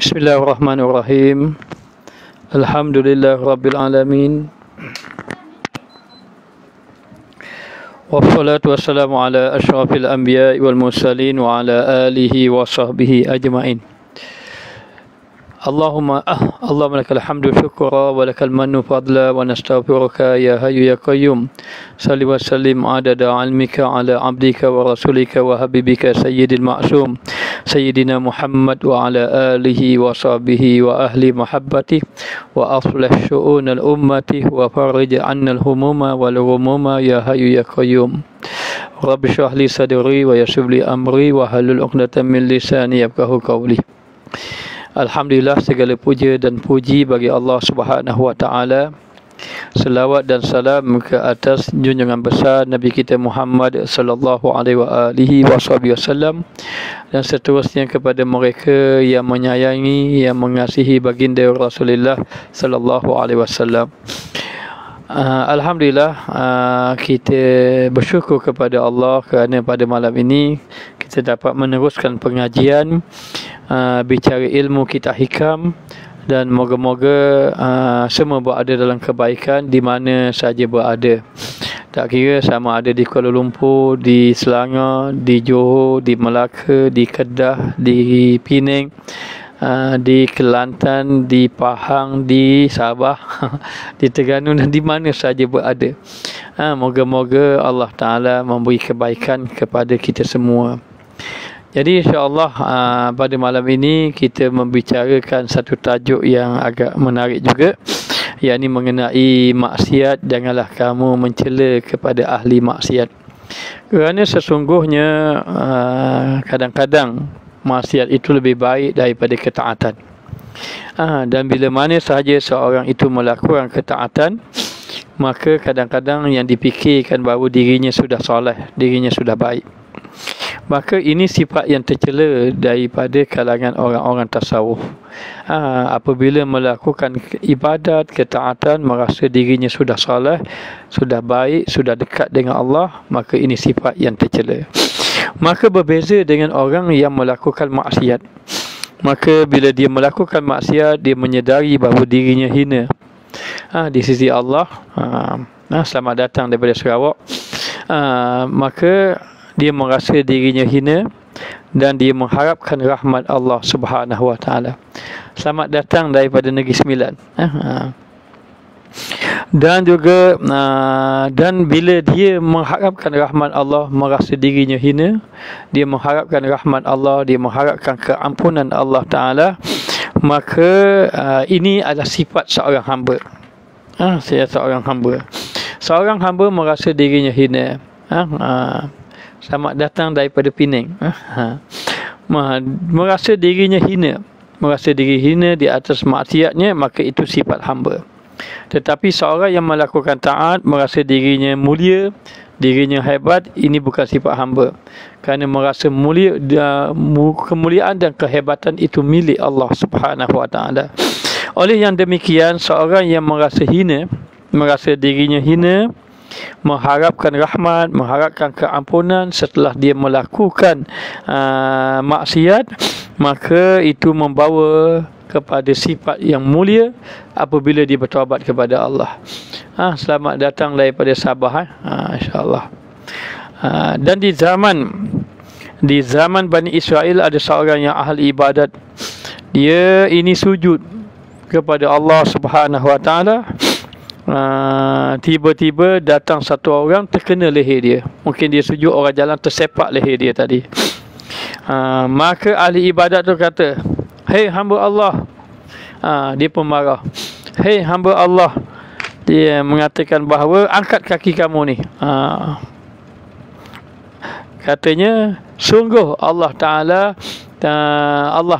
Bismillahirrahmanirrahim. Alhamdulillah Rabbil Alamin. Wassalatu wassalamu ala ashrafil anbiya wal mursalin wa ala alihi wa sahbihi ajma'in. Allahumma lakal hamdu syukra wa lakal mannu fadla wa nastaghfiruka ya hayyu ya qayyum. Salli wa sallim adada ilmika ala abdika wa rasulika wa habibika sayyidil ma'sum sayyidina Muhammad wa ala alihi wa sahbihi wa ahli mahabbati wa aslih syu'unal ummati wa farij 'annal humuma wal ghumuma ya hayyu ya qayyum. Rabbi shrah li sadri wa yassir li amri wa halul 'uqdatam min lisani yafqahu qawli. Alhamdulillah, segala puja dan puji bagi Allah Subhanahu wa taala. Selawat dan salam ke atas junjungan besar Nabi kita Muhammad sallallahu alaihi wasallam dan seterusnya kepada mereka yang menyayangi, yang mengasihi baginda Rasulullah sallallahu alaihi wasallam. Alhamdulillah, kita bersyukur kepada Allah kerana pada malam ini kita dapat meneruskan pengajian bicara ilmu kita hikam, dan moga-moga semua berada dalam kebaikan di mana saja berada. Tak kira sama ada di Kuala Lumpur, di Selangor, di Johor, di Melaka, di Kedah, di Penang, di Kelantan, di Pahang, di Sabah, di Terengganu dan di mana saja berada. Moga-moga Allah Ta'ala memberi kebaikan kepada kita semua. Jadi insya-Allah pada malam ini kita membicarakan satu tajuk yang agak menarik juga, yakni mengenai maksiat. Janganlah kamu mencela kepada ahli maksiat. Kerana sesungguhnya kadang-kadang maksiat itu lebih baik daripada ketaatan. Dan bila mana sahaja seorang itu melakukan ketaatan, maka kadang-kadang yang dipikirkan bahawa dirinya sudah soleh, dirinya sudah baik. Maka ini sifat yang tercela daripada kalangan orang-orang tasawuf. Apabila melakukan ibadat, ketaatan, merasa dirinya sudah soleh, sudah baik, sudah dekat dengan Allah, maka ini sifat yang tercela. Maka berbeza dengan orang yang melakukan maksiat. Maka bila dia melakukan maksiat, dia menyedari bahawa dirinya hina di sisi Allah. Selamat datang daripada Sarawak. Maka dia merasa dirinya hina dan dia mengharapkan rahmat Allah Subhanahu wa taala. Selamat datang daripada Negeri Sembilan. Dan juga dan bila dia mengharapkan rahmat Allah, merasa dirinya hina, dia mengharapkan rahmat Allah, dia mengharapkan keampunan Allah Ta'ala, maka ini adalah sifat seorang hamba. Seorang hamba merasa dirinya hina. Selamat datang daripada Penang. Merasa dirinya hina, merasa diri hina di atas maksiatnya, maka itu sifat hamba. Tetapi seorang yang melakukan taat, merasa dirinya mulia, dirinya hebat, ini bukan sifat hamba. Kerana merasa mulia, kemuliaan dan kehebatan itu milik Allah Subhanahu wa taala. Oleh yang demikian, seorang yang merasa hina, merasa dirinya hina, mengharapkan rahmat, mengharapkan keampunan setelah dia melakukan maksiat, maka itu membawa kepada sifat yang mulia apabila dia bertaubat kepada Allah. Selamat datang daripada Sabah, insya-Allah. Dan di zaman Bani Israel ada seorang yang ahli ibadat. Dia ini sujud kepada Allah Subhanahu wa taala. Tiba-tiba datang satu orang terkena leher dia. Mungkin dia sujud, orang jalan tersepak leher dia tadi. Maka ahli ibadat tu kata, "Hei hamba Allah." Dia pun marah. "Hei hamba Allah." Dia mengatakan bahawa angkat kaki kamu ni. Katanya, sungguh Allah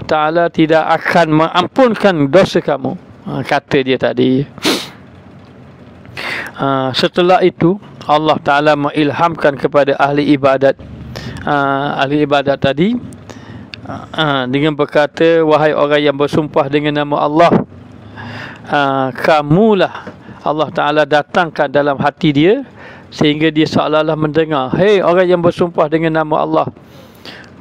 Ta'ala tidak akan mengampunkan dosa kamu. Kata dia tadi. Setelah itu Allah Ta'ala mengilhamkan kepada ahli ibadat tadi dengan berkata, "Wahai orang yang bersumpah dengan nama Allah, kamulah." Allah Ta'ala datangkan dalam hati dia sehingga dia seolah-olah mendengar, "Hei orang yang bersumpah dengan nama Allah,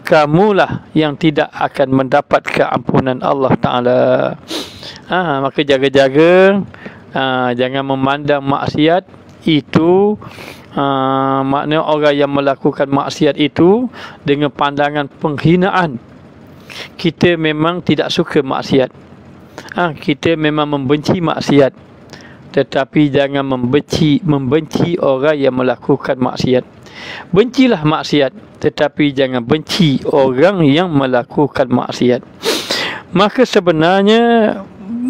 kamulah yang tidak akan mendapat keampunan Allah Ta'ala. Maka jaga-jaga, jangan memandang maksiat itu, makna orang yang melakukan maksiat itu dengan pandangan penghinaan. Kita memang tidak suka maksiat, kita memang membenci maksiat, tetapi jangan membenci orang yang melakukan maksiat. Bencilah maksiat, tetapi jangan benci orang yang melakukan maksiat. Maka sebenarnya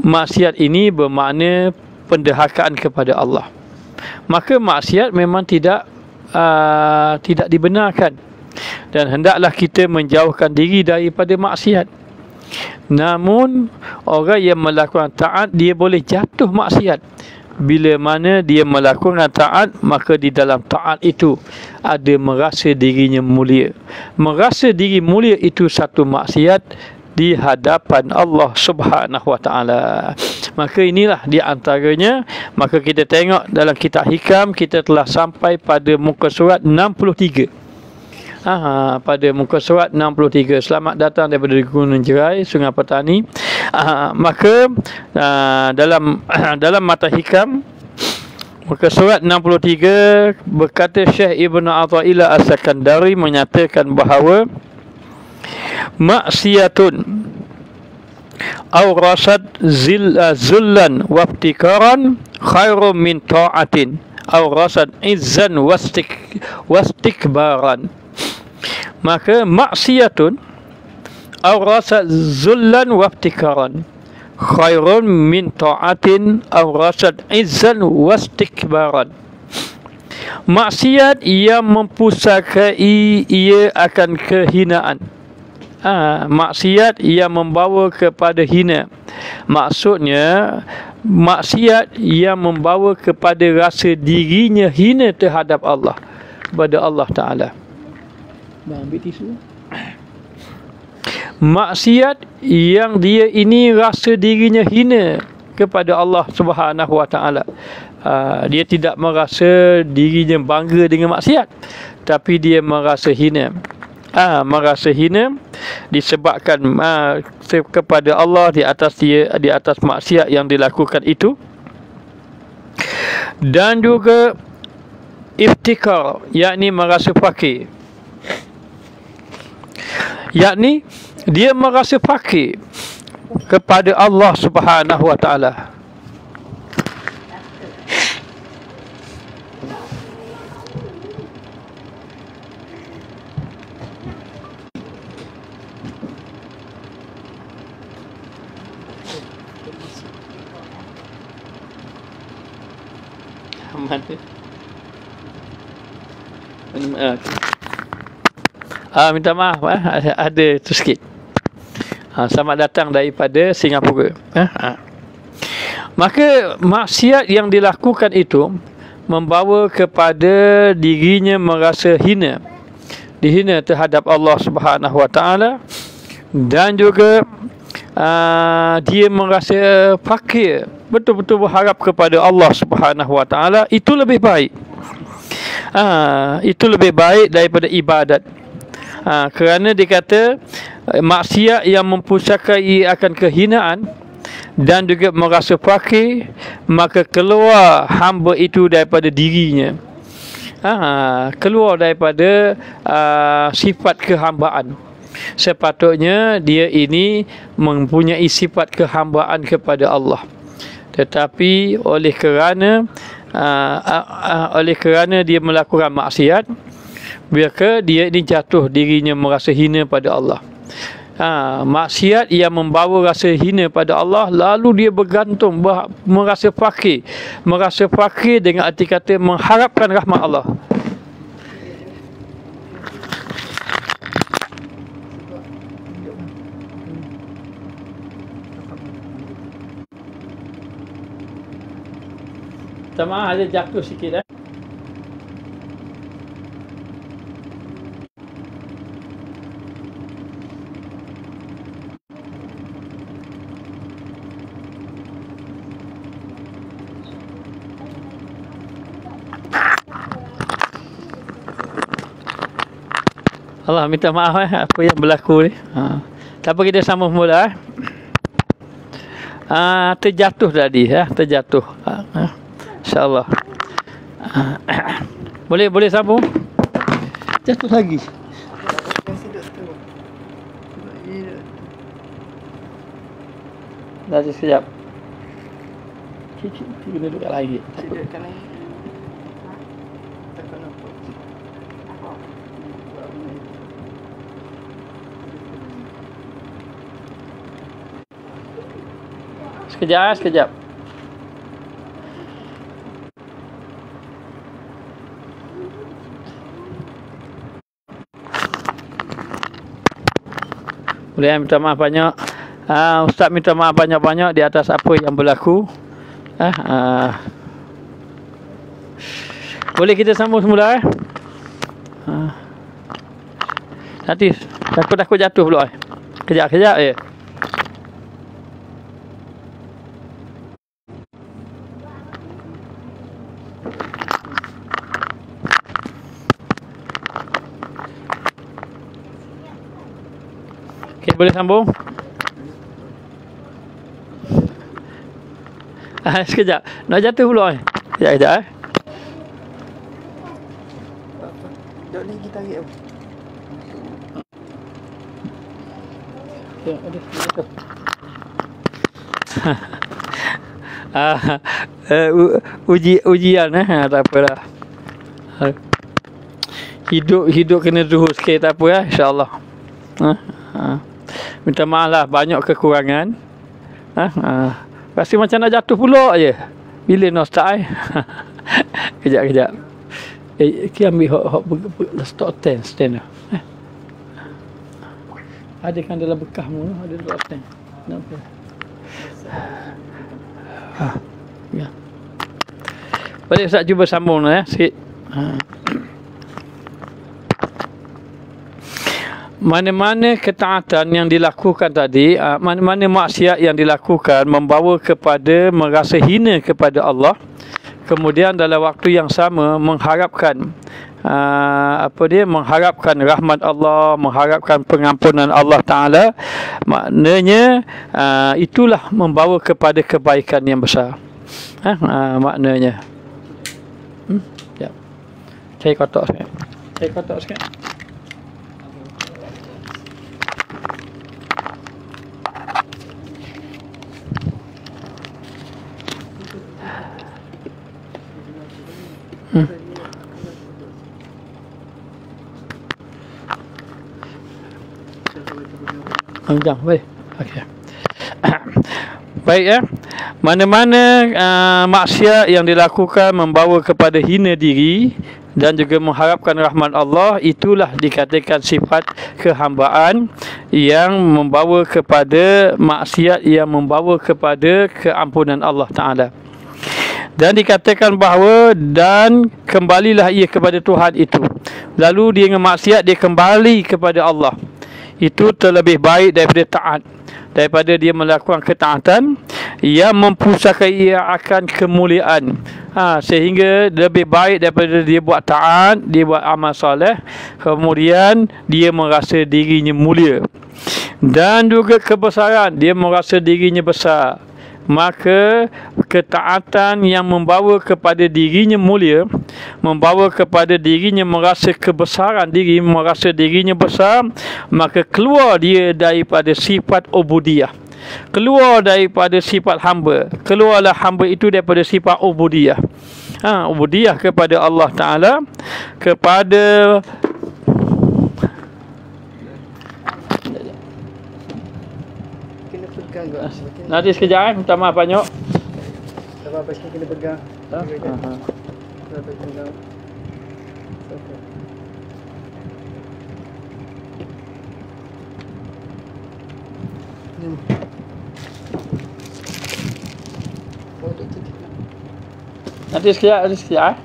maksiat ini bermakna penderhakaan kepada Allah. Maka maksiat memang tidak dibenarkan, dan hendaklah kita menjauhkan diri daripada maksiat. Namun orang yang melakukan taat, dia boleh jatuh maksiat. Bila mana dia melakukan taat, maka di dalam taat itu ada merasa dirinya mulia. Merasa diri mulia itu satu maksiat di hadapan Allah Subhanahu wa Ta'ala. Maka inilah di antaranya. Maka kita tengok dalam kitab Hikam, kita telah sampai pada muka surat 63. Pada muka surat 63. Selamat datang daripada Gunung Jerai, Sungai Petani. Maka dalam mata Hikam, muka surat 63, berkata Syekh Ibn Athaillah As-Sakandari menyatakan bahawa maksiatun aw rasad zullan waftikaran khairum min ta'atin aw rasad izzan wastikbaran. Maka maksiatun aw rasad zullan waftikaran khairun min ta'atin aw rasad izzan wastikbaran. Maksiat yang mempusakai ia akan kehinaan. Maksiat yang membawa kepada hina. Maksudnya maksiat yang membawa kepada rasa dirinya hina terhadap Allah, kepada Allah Ta'ala. Ambil tisu. Maksiat yang dia ini rasa dirinya hina kepada Allah Subhanahu wa Ta'ala. Dia tidak merasa dirinya bangga dengan maksiat, tapi dia merasa hina. Merasa hina disebabkan kepada Allah di atas maksiat yang dilakukan itu. Dan juga iftikar, yakni merasa fakir, yakni dia merasa fakir kepada Allah Subhanahu wa Ta'ala. Minta maaf, ada tu sikit. Selamat datang daripada Singapura. Maka maksiat yang dilakukan itu membawa kepada dirinya merasa hina, dihina terhadap Allah Subhanahu wa Ta'ala, dan juga dia merasa fakir, betul-betul berharap kepada Allah Subhanahu wa Ta'ala. Itu lebih baik. Itu lebih baik daripada ibadat. Kerana dikata maksiat yang mempusakai akan kehinaan dan juga merasa fakir, maka keluar hamba itu daripada dirinya, keluar daripada sifat kehambaan. Sepatutnya dia ini mempunyai sifat kehambaan kepada Allah, tetapi oleh kerana dia melakukan maksiat, maka dia ini jatuh dirinya merasa hina pada Allah. Maksiat yang membawa rasa hina pada Allah, lalu dia bergantung, merasa fakir dengan arti kata mengharapkan rahmat Allah. Sama ada jatuh sikit. Allah minta maaf apa yang berlaku ni. Tak apa, kita sambung mula. Terjatuh tadi terjatuh. InsyaAllah. Boleh sambung? Jatuh lagi. Dah sekejap. Cik kena duduk kat lain. Duduk kat lain. Takut nampak. Sekejap. Boleh minta maaf banyak. Ustaz minta maaf banyak-banyak di atas apa yang berlaku. Boleh kita sambung semula Nanti takut jatuh pula Kejap je. Okey, boleh sambung? Sekejap. Nak jatuh pula Sekejap Tak lagi tarik apa? Ujian tak apalah. Hidup kena terus sikit, tak apa insya-Allah. Minta maaf lah banyak kekurangan. Rasa macam nak jatuh pula je. Bila nak start Kejap. Kita ambil hok stop stand lah. Ada kan dalam bekahmu, ada dua stand. Nampak? Ya. Boleh Ustaz cuba sambung sikit. Mana-mana ketaatan yang dilakukan tadi, mana-mana maksiat yang dilakukan membawa kepada merasa hina kepada Allah, kemudian dalam waktu yang sama mengharapkan mengharapkan rahmat Allah, mengharapkan pengampunan Allah Ta'ala, maknanya itulah membawa kepada kebaikan yang besar. Maknanya ya. Saya kotak sikit. Jangan, baik. Okey. Baik Mana-mana maksiat yang dilakukan membawa kepada hina diri dan juga mengharapkan rahmat Allah, itulah dikatakan sifat kehambaan yang membawa kepada maksiat yang membawa kepada keampunan Allah Ta'ala. Dan dikatakan bahawa dan kembalilah ia kepada Tuhan itu. Lalu dia dengan maksiat dia kembali kepada Allah. Itu terlebih baik daripada taat, daripada dia melakukan ketaatan yang mempusakai ia akan kemuliaan. Sehingga lebih baik daripada dia buat taat, dia buat amal soleh, kemudian dia merasa dirinya mulia. Dan juga kebesaran, dia merasa dirinya besar. Maka ketaatan yang membawa kepada dirinya mulia, membawa kepada dirinya merasa kebesaran diri, merasa dirinya besar, maka keluar dia daripada sifat ubudiyah, keluar daripada sifat hamba, keluarlah hamba itu daripada sifat ubudiyah. Ubudiyah kepada Allah Ta'ala, kepada nanti sekejap minta maaf banyak. Tak apa-apa, sini kena pegang. Nanti sekejap.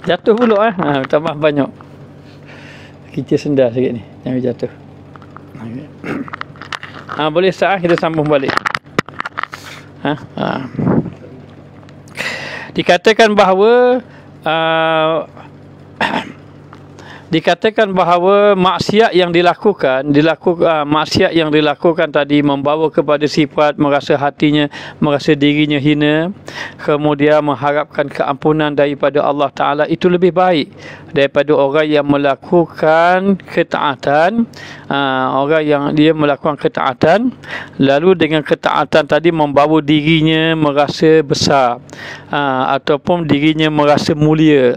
Jatuh pula minta maaf banyak. Kita sendar sikit ni, jangan jatuh. Boleh sah kita sambung balik. Dikatakan bahawa dikatakan bahawa maksiat yang dilakukan maksiat yang dilakukan tadi membawa kepada sifat merasa hatinya, merasa dirinya hina, kemudian mengharapkan keampunan daripada Allah Ta'ala, itu lebih baik daripada orang yang melakukan ketaatan. Orang yang dia melakukan ketaatan lalu dengan ketaatan tadi membawa dirinya merasa besar, ataupun dirinya merasa mulia,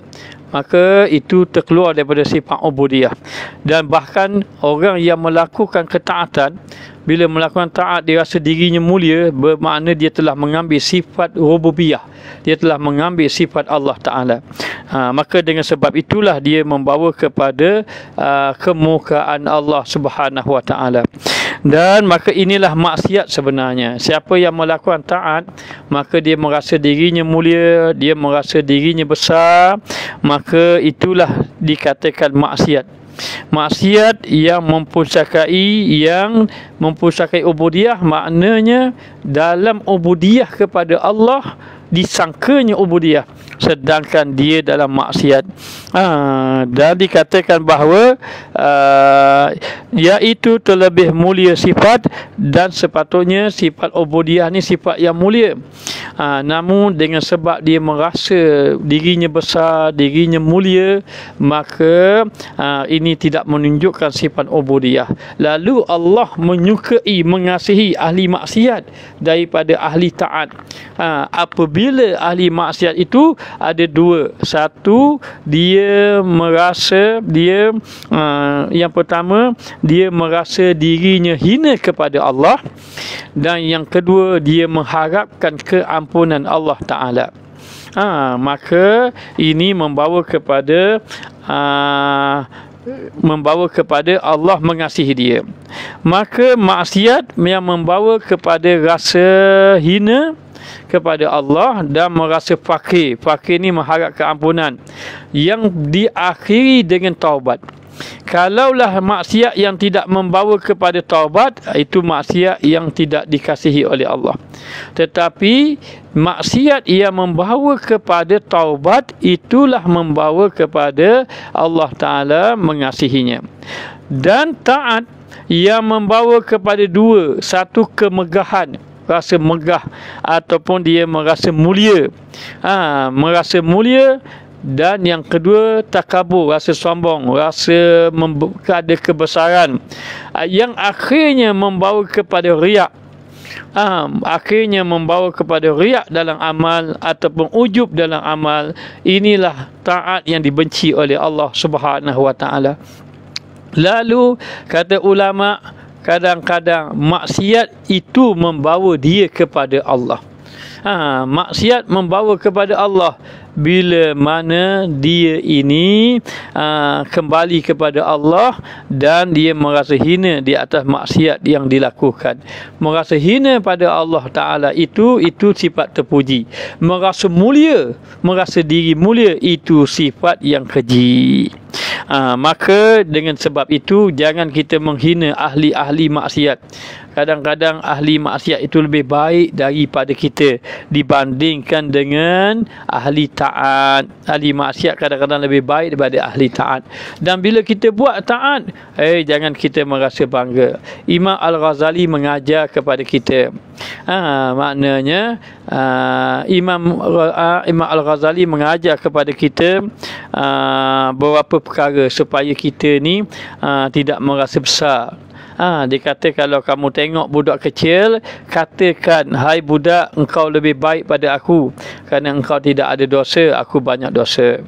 maka itu terkeluar daripada sifat ubudiyah. Dan bahkan orang yang melakukan ketaatan, bila melakukan taat dia rasa dirinya mulia, bermakna dia telah mengambil sifat rububiyah, dia telah mengambil sifat Allah Ta'ala. Maka dengan sebab itulah dia membawa kepada kemukaan Allah Subhanahu Wa Ta'ala. Dan maka inilah maksiat sebenarnya. Siapa yang melakukan taat, maka dia merasa dirinya mulia, dia merasa dirinya besar, maka itulah dikatakan maksiat. Maksiat yang mempusakai ubudiyah, maknanya dalam ubudiyah kepada Allah disangkanya ubudiyah, sedangkan dia dalam maksiat. Dan dikatakan bahawa iaitu terlebih mulia sifat, dan sepatutnya sifat ubudiyah ni sifat yang mulia. Namun dengan sebab dia merasa dirinya besar, dirinya mulia, maka ini tidak menunjukkan sifat ubudiyah. Lalu Allah menyukai, mengasihi ahli maksiat daripada ahli taat. Apabila ahli maksiat itu ada dua. Satu, dia merasa yang pertama, dia merasa dirinya hina kepada Allah, dan yang kedua, dia mengharapkan keampunan Allah Ta'ala. Maka ini membawa kepada Allah mengasihi dia. Maka maksiat yang membawa kepada rasa hina kepada Allah dan merasa fakir. Fakir ni mengharap keampunan yang diakhiri dengan taubat. Kalaulah maksiat yang tidak membawa kepada taubat, itu maksiat yang tidak dikasihi oleh Allah. Tetapi maksiat yang membawa kepada taubat, itulah membawa kepada Allah Ta'ala mengasihinya. Dan taat yang membawa kepada dua. Satu, kemegahan, rasa megah, ataupun dia merasa mulia, merasa mulia. Dan yang kedua, takabur, rasa sombong, rasa ada kebesaran, yang akhirnya membawa kepada riak. Akhirnya membawa kepada riak dalam amal ataupun ujub dalam amal. Inilah taat yang dibenci oleh Allah Subhanahu Wa Ta'ala. Lalu kata ulama, kadang-kadang maksiat itu membawa dia kepada Allah. Maksiat membawa kepada Allah bila mana dia ini kembali kepada Allah dan dia merasa hina di atas maksiat yang dilakukan. Merasa hina pada Allah Ta'ala itu sifat terpuji. Merasa mulia, merasa diri mulia, itu sifat yang keji. Maka dengan sebab itu jangan kita menghina ahli-ahli maksiat. Kadang-kadang ahli maksiat itu lebih baik daripada kita dibandingkan dengan ahli taat. Ahli maksiat kadang-kadang lebih baik daripada ahli taat. Dan bila kita buat taat, jangan kita merasa bangga. Imam Al-Ghazali mengajar kepada kita. Maknanya Imam Al-Ghazali mengajar kepada kita beberapa perkara supaya kita ni tidak merasa besar. Dia kata, kalau kamu tengok budak kecil, katakan, hai budak, engkau lebih baik pada aku kerana engkau tidak ada dosa, aku banyak dosa.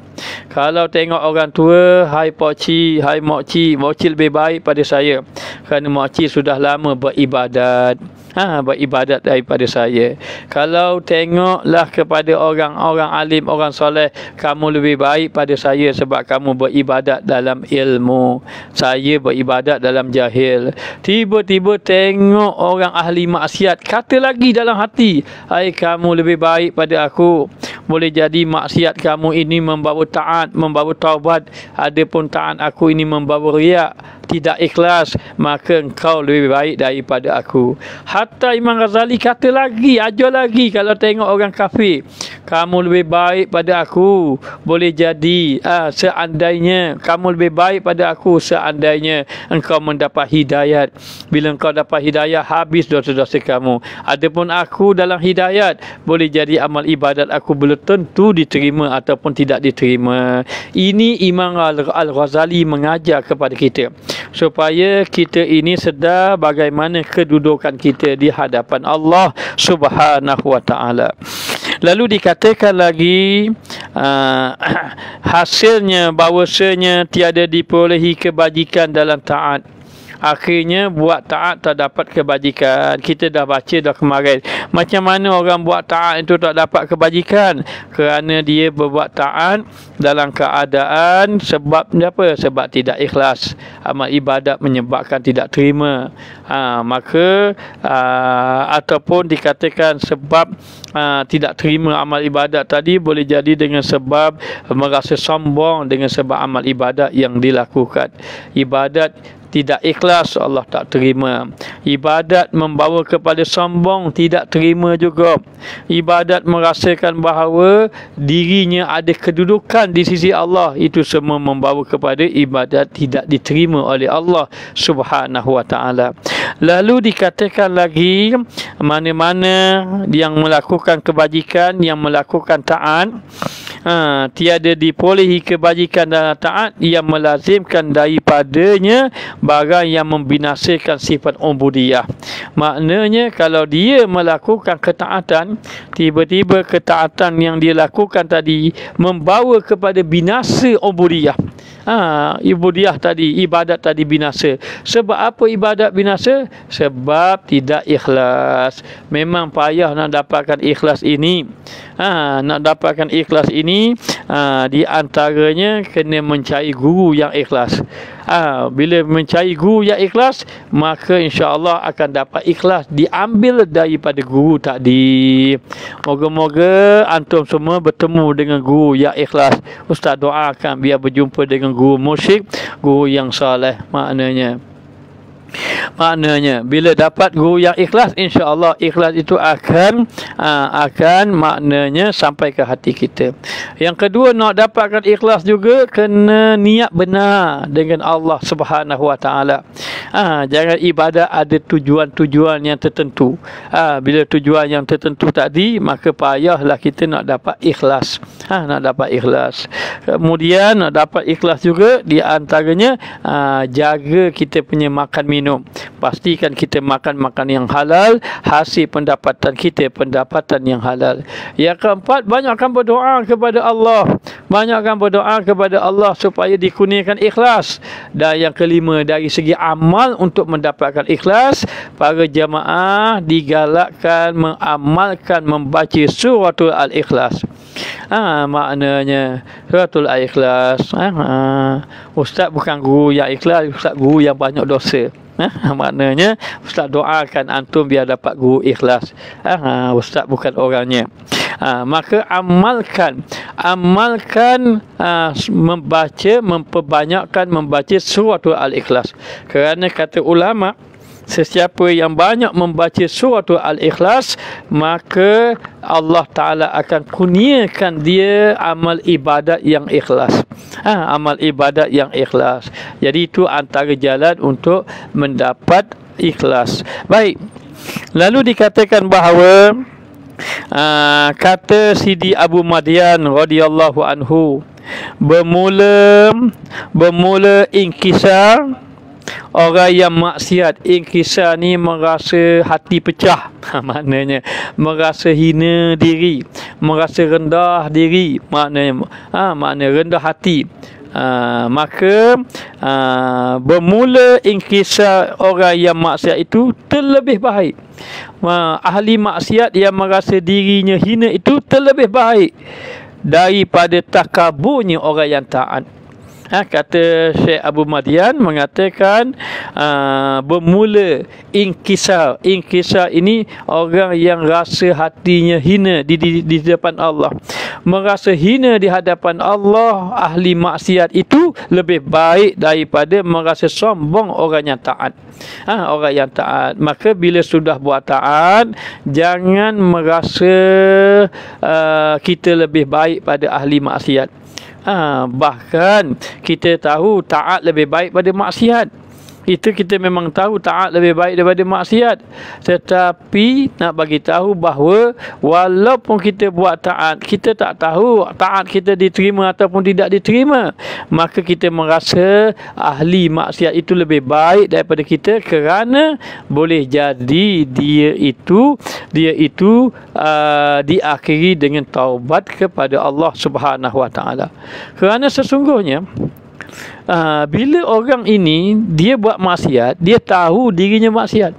Kalau tengok orang tua, hai pokcik, hai mokcik, mokcik lebih baik pada saya kerana mokcik sudah lama beribadat. Beribadat daripada saya. Kalau tengoklah kepada orang-orang alim, orang soleh, kamu lebih baik pada saya sebab kamu beribadat dalam ilmu, saya beribadat dalam jahil. Tiba-tiba tengok orang ahli maksiat, kata lagi dalam hati, hai kamu lebih baik pada aku, boleh jadi maksiat kamu ini membawa taat, membawa taubat, adapun taat aku ini membawa riak, tidak ikhlas, maka engkau lebih baik daripada aku. Hatta Imam Ghazali kata lagi, ajar lagi, kalau tengok orang kafir, kamu lebih baik pada aku, boleh jadi seandainya kamu lebih baik pada aku, seandainya engkau mendapat hidayat. Bila engkau dapat hidayat, habis dosa-dosa kamu. Adapun aku dalam hidayat, boleh jadi amal ibadat aku belum tentu diterima ataupun tidak diterima. Ini Imam Al-Ghazali mengajar kepada kita supaya kita ini sedar bagaimana kedudukan kita di hadapan Allah Subhanahu wa taala. Lalu dikatakan lagi hasilnya bahawasanya tiada diperolehi kebajikan dalam taat. Akhirnya buat taat tak dapat kebajikan. Kita dah baca dah kemarin. Macam mana orang buat taat itu tak dapat kebajikan? Kerana dia berbuat taat dalam keadaan sebab apa? Sebab tidak ikhlas. Amal ibadat menyebabkan tidak terima. Maka ataupun dikatakan sebab tidak terima amal ibadat tadi boleh jadi dengan sebab merasa sombong dengan sebab amal ibadat yang dilakukan. Ibadat tidak ikhlas, Allah tak terima. Ibadat membawa kepada sombong, tidak terima juga. Ibadat merasakan bahawa dirinya ada kedudukan di sisi Allah, itu semua membawa kepada ibadat tidak diterima oleh Allah Subhanahu wa taala. Lalu dikatakan lagi, mana-mana yang melakukan kebajikan, yang melakukan taat, tiada diperolehi kebajikan dalam taat yang melazimkan daripadanya barang yang membinasakan sifat ubudiyah. Maknanya kalau dia melakukan ketaatan, tiba-tiba ketaatan yang dia lakukan tadi membawa kepada binasa ubudiyah. Ubudiyah tadi, ibadat tadi binasa. Sebab apa ibadat binasa? Sebab tidak ikhlas. Memang payah nak dapatkan ikhlas ini. Nak dapatkan ikhlas ini, di antaranya kena mencari guru yang ikhlas. Bila mencari guru yang ikhlas, maka insya-Allah akan dapat ikhlas diambil daripada guru tadi. Moga-moga antum semua bertemu dengan guru yang ikhlas. Ustaz doakan biar berjumpa dengan guru musyrik, guru yang soleh. Maknanya bila dapat guru yang ikhlas, insya-Allah ikhlas itu akan maknanya sampai ke hati kita. Yang kedua, nak dapatkan ikhlas juga kena niat benar dengan Allah Subhanahu wa taala. Jangan ibadat ada tujuan-tujuan yang tertentu. Bila tujuan yang tertentu tadi, maka payahlah kita nak dapat ikhlas. Nak dapat ikhlas. Kemudian nak dapat ikhlas juga di antaranya jaga kita punya makan minum. Pastikan kita makan yang halal, hasil pendapatan kita pendapatan yang halal. Yang keempat, banyakkan berdoa kepada Allah. Banyakkan berdoa kepada Allah supaya dikurniakan ikhlas. Dan yang kelima, dari segi amal untuk mendapatkan ikhlas, para jamaah digalakkan mengamalkan membaca suratul Al-Ikhlas. Maknanya suratul Al-Ikhlas. Ustaz bukan guru yang ikhlas, ustaz guru yang banyak dosa. Maknanya ustaz doakan antum biar dapat guru ikhlas. Ustaz bukan orangnya. Maka amalkan memperbanyakkan membaca suratul Al-Ikhlas. Kerana kata ulama, sesiapa yang banyak membaca suratul Al-Ikhlas, maka Allah Ta'ala akan kurniakan dia amal ibadat yang ikhlas. Amal ibadat yang ikhlas. Jadi itu antara jalan untuk mendapat ikhlas. Baik. Lalu dikatakan bahawa kata Sidi Abu Madian radhiyallahu anhu, bermula inkisar orang yang maksiat. Inkisar ni merasa hati pecah. Maknanya merasa hina diri, merasa rendah diri, maknanya rendah hati. Maka bermula inkisar orang yang maksiat itu terlebih baik. Ahli maksiat yang merasa dirinya hina itu terlebih baik daripada takaburnya orang yang taat. Kata Syekh Abu Madian mengatakan bermula inkisar. Inkisar ini orang yang rasa hatinya hina di hadapan Allah. Merasa hina di hadapan Allah, ahli maksiat itu lebih baik daripada merasa sombong orang yang taat. Orang yang taat. Maka bila sudah buat taat, jangan merasa kita lebih baik pada ahli maksiat. Bahkan kita tahu taat lebih baik pada maksiat. Itu kita memang tahu taat lebih baik daripada maksiat. Tetapi nak bagi tahu bahawa walaupun kita buat taat, kita tak tahu taat kita diterima ataupun tidak diterima. Maka kita merasa ahli maksiat itu lebih baik daripada kita, kerana boleh jadi dia itu diakhiri dengan taubat kepada Allah Subhanahu Wa Taala. Kerana sesungguhnya bila orang ini dia buat maksiat, dia tahu dirinya maksiat,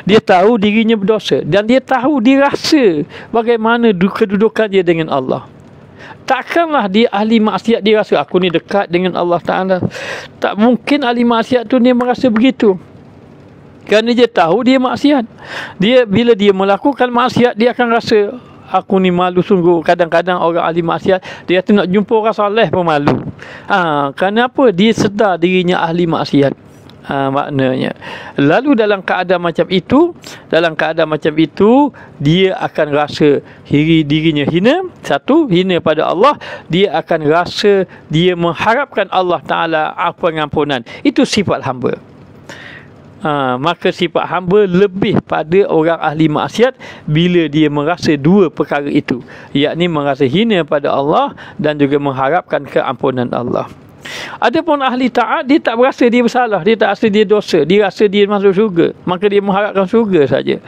dia tahu dirinya berdosa, dan dia tahu, dia rasa bagaimana kedudukan dia dengan Allah. Takkanlah dia ahli maksiat dia rasa aku ni dekat dengan Allah Ta'ala. Tak mungkin ahli maksiat tu dia merasa begitu, kerana dia tahu dia maksiat. Bila dia melakukan maksiat, dia akan rasa aku ni malu sungguh. Kadang-kadang orang ahli maksiat, dia nak jumpa orang soleh pun malu. Kerana apa? Dia sedar dirinya ahli maksiat. Maknanya. Lalu dalam keadaan macam itu, dia akan rasa dirinya hina. Satu, hina pada Allah. Dia akan rasa dia mengharapkan Allah Ta'ala pengampunan. Itu sifat hamba. Maka sifat hamba lebih pada orang ahli maksiat bila dia merasa dua perkara itu, yakni merasa hina pada Allah dan juga mengharapkan keampunan Allah. Adapun ahli taat, dia tak berasa dia bersalah, dia tak rasa dia dosa, dia rasa dia masuk syurga, maka dia mengharapkan syurga saja.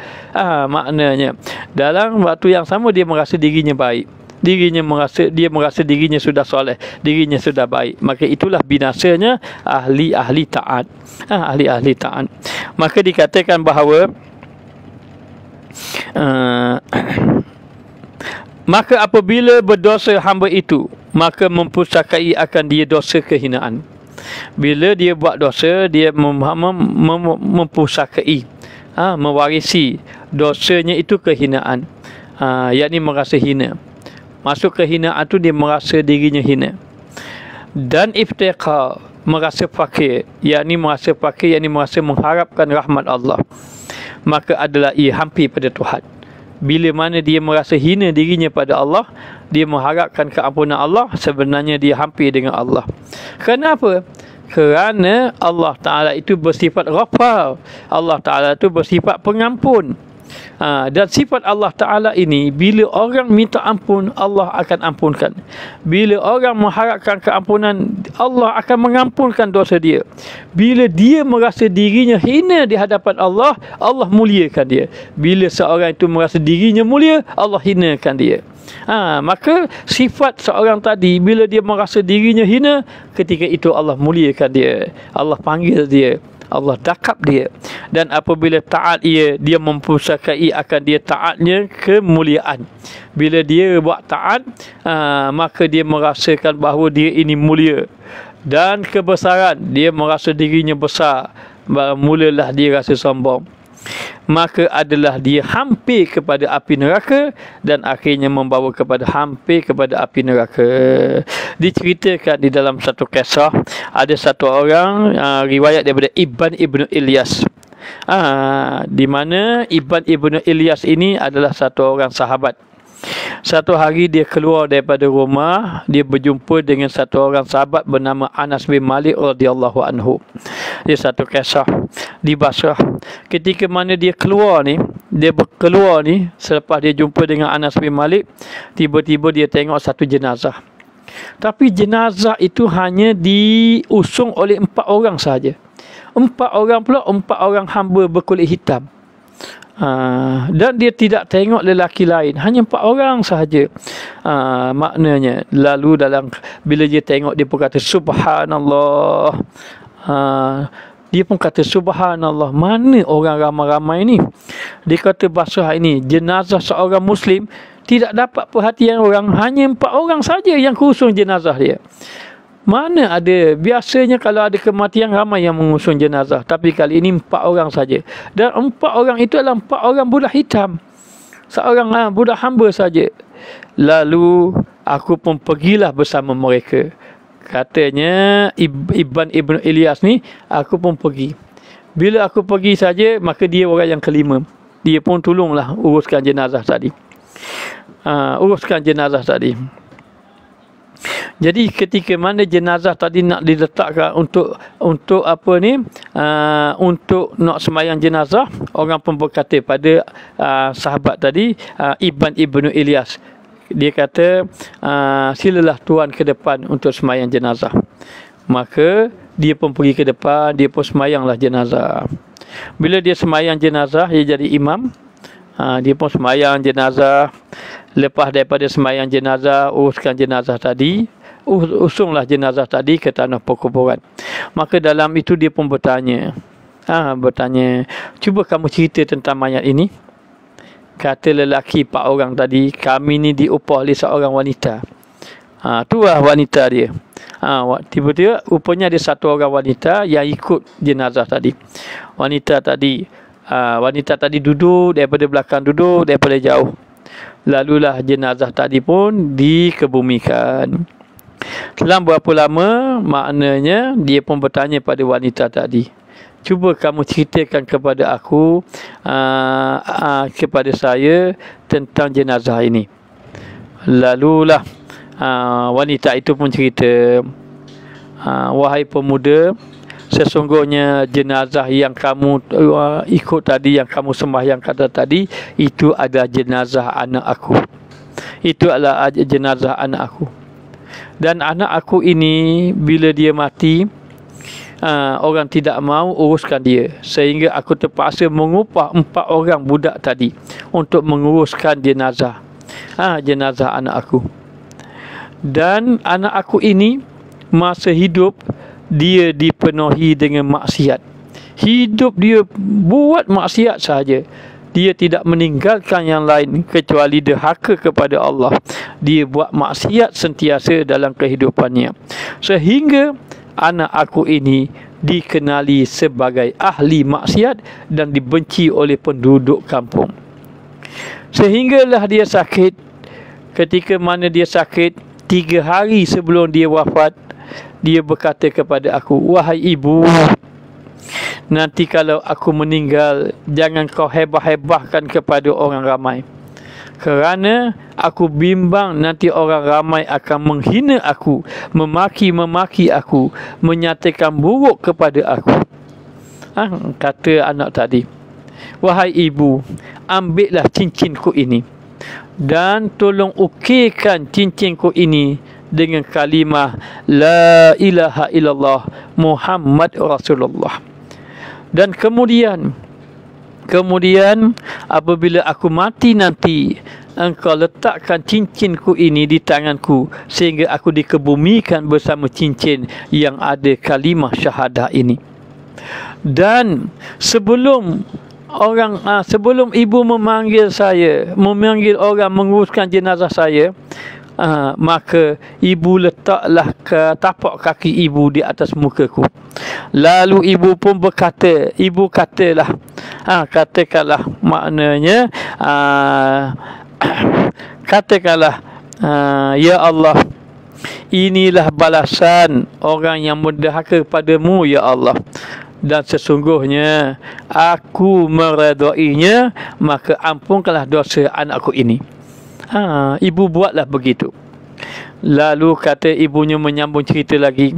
Maknanya dalam waktu yang sama dia merasa dirinya baik, dia merasa dirinya sudah soleh, dirinya sudah baik. Maka itulah binasanya ahli taat. Ahli taat. Maka dikatakan bahawa maka apabila berdosa hamba itu, maka mempusakai akan dia dosa kehinaan. Bila dia buat dosa, dia mempusakai, mewarisi dosanya itu kehinaan, yakni merasa hina. Masuk kehinaan tu dia merasa dirinya hina. Dan iftiqar, merasa fakir, yakni merasa mengharapkan rahmat Allah. Maka adalah ia hampir pada Tuhan. Bila mana dia merasa hina dirinya pada Allah, dia mengharapkan keampunan Allah, sebenarnya dia hampir dengan Allah. Kenapa? Kerana Allah Ta'ala itu bersifat Ghafar. Allah Ta'ala itu bersifat pengampun. Dan sifat Allah Ta'ala ini, bila orang minta ampun, Allah akan ampunkan. Bila orang mengharapkan keampunan, Allah akan mengampunkan dosa dia. Bila dia merasa dirinya hina di hadapan Allah, Allah muliakan dia. Bila seorang itu merasa dirinya mulia, Allah hinakan dia. Maka sifat seorang tadi, bila dia merasa dirinya hina, ketika itu Allah muliakan dia, Allah panggil dia, Allah dakap dia. Dan apabila taat dia mempusakai akan dia taatnya kemuliaan. Bila dia buat taat, maka dia merasakan bahawa dia ini mulia. Dan kebesaran, dia merasa dirinya besar. Mulalah dia rasa sombong. Maka adalah dia hampir kepada api neraka, dan akhirnya membawa hampir kepada api neraka. Diceritakan di dalam satu kisah, ada satu orang, riwayat daripada Ibn Ibn Ilyas, di mana Ibn Ibn Ilyas ini adalah satu orang sahabat. Satu hari dia keluar daripada rumah, dia berjumpa dengan satu orang sahabat bernama Anas bin Malik radhiyallahu anhu. Dia satu kisah di Basrah. Ketika mana dia keluar ni, selepas dia jumpa dengan Anas bin Malik, tiba-tiba dia tengok satu jenazah. Tapi jenazah itu hanya diusung oleh 4 orang sahaja. 4 orang pula, 4 orang hamba berkulit hitam. Dan dia tidak tengok lelaki lain, hanya 4 orang sahaja. Maknanya, lalu bila dia tengok, dia pun kata subhanallah. Dia pun kata subhanallah, mana orang ramai-ramai ni? Dia kata Basrah ini, jenazah seorang Muslim tidak dapat perhatian orang, hanya 4 orang saja yang kusung jenazah dia. Mana ada, biasanya kalau ada kematian ramai yang mengusung jenazah, tapi kali ini 4 orang saja. Dan 4 orang itu adalah 4 orang budak hitam. Seorang budak hamba saja. Lalu aku pun pergilah bersama mereka. Katanya Ibn Ilyas ni, aku pun pergi. Bila aku pergi saja, maka dia orang yang kelima. Dia pun tolonglah uruskan jenazah tadi. Jadi ketika mana jenazah tadi nak diletakkan untuk apa ni, untuk nak sembahyang jenazah, orang pun berkata pada sahabat tadi, Ibn Ilyas, dia kata, silalah tuan ke depan untuk sembahyang jenazah. Maka dia pun pergi ke depan, dia pun sembahyanglah jenazah. Bila dia sembahyang jenazah, dia jadi imam. Dia pun sembahyang jenazah. Lepas daripada sembahyang jenazah, uruskan jenazah tadi, usunglah jenazah tadi ke tanah perkuburan. Maka dalam itu dia pun bertanya, cuba kamu cerita tentang mayat ini. Kata lelaki 4 orang tadi, kami ni diupah oleh seorang wanita. Itulah wanita dia. Tiba-tiba rupanya ada 1 orang wanita yang ikut jenazah tadi. Wanita tadi duduk daripada belakang, duduk daripada jauh. Lalulah jenazah tadi pun dikebumikan. Selang berapa lama, maknanya dia pun bertanya pada wanita tadi, cuba kamu ceritakan kepada aku, kepada saya tentang jenazah ini. Lalulah wanita itu pun cerita, wahai pemuda, sesungguhnya jenazah yang kamu ikut tadi, yang kamu sembahyang kata tadi, itu adalah jenazah anak aku. Itu adalah jenazah anak aku. Dan anak aku ini bila dia mati, orang tidak mau uruskan dia, sehingga aku terpaksa mengupah 4 orang budak tadi untuk menguruskan jenazah anak aku. Dan anak aku ini masa hidup dia dipenuhi dengan maksiat. Hidup dia buat maksiat sahaja. Dia tidak meninggalkan yang lain kecuali derhaka kepada Allah. Dia buat maksiat sentiasa dalam kehidupannya, sehingga anak aku ini dikenali sebagai ahli maksiat dan dibenci oleh penduduk kampung. Sehinggalah dia sakit. Ketika mana dia sakit, 3 hari sebelum dia wafat, dia berkata kepada aku, wahai ibu, nanti kalau aku meninggal, jangan kau hebah-hebahkan kepada orang ramai. Kerana aku bimbang nanti orang ramai akan menghina aku, memaki-memaki aku, menyatakan buruk kepada aku. Kata anak tadi, wahai ibu, ambillah cincinku ini dan tolong ukirkan cincinku ini dengan kalimah La ilaha illallah Muhammad Rasulullah. Dan kemudian apabila aku mati nanti, engkau letakkan cincinku ini di tanganku, sehingga aku dikebumikan bersama cincin yang ada kalimah syahadah ini. Dan sebelum ibu memanggil orang menguruskan jenazah saya, maka ibu letaklah ke tapak kaki ibu di atas mukaku. Lalu ibu pun berkata, katakanlah, maknanya katakanlah, ya Allah, inilah balasan orang yang mendahaka padamu ya Allah, dan sesungguhnya aku meredainya, maka ampunkanlah dosa anakku ini. Ibu buatlah begitu. Lalu kata ibunya, menyambung cerita lagi,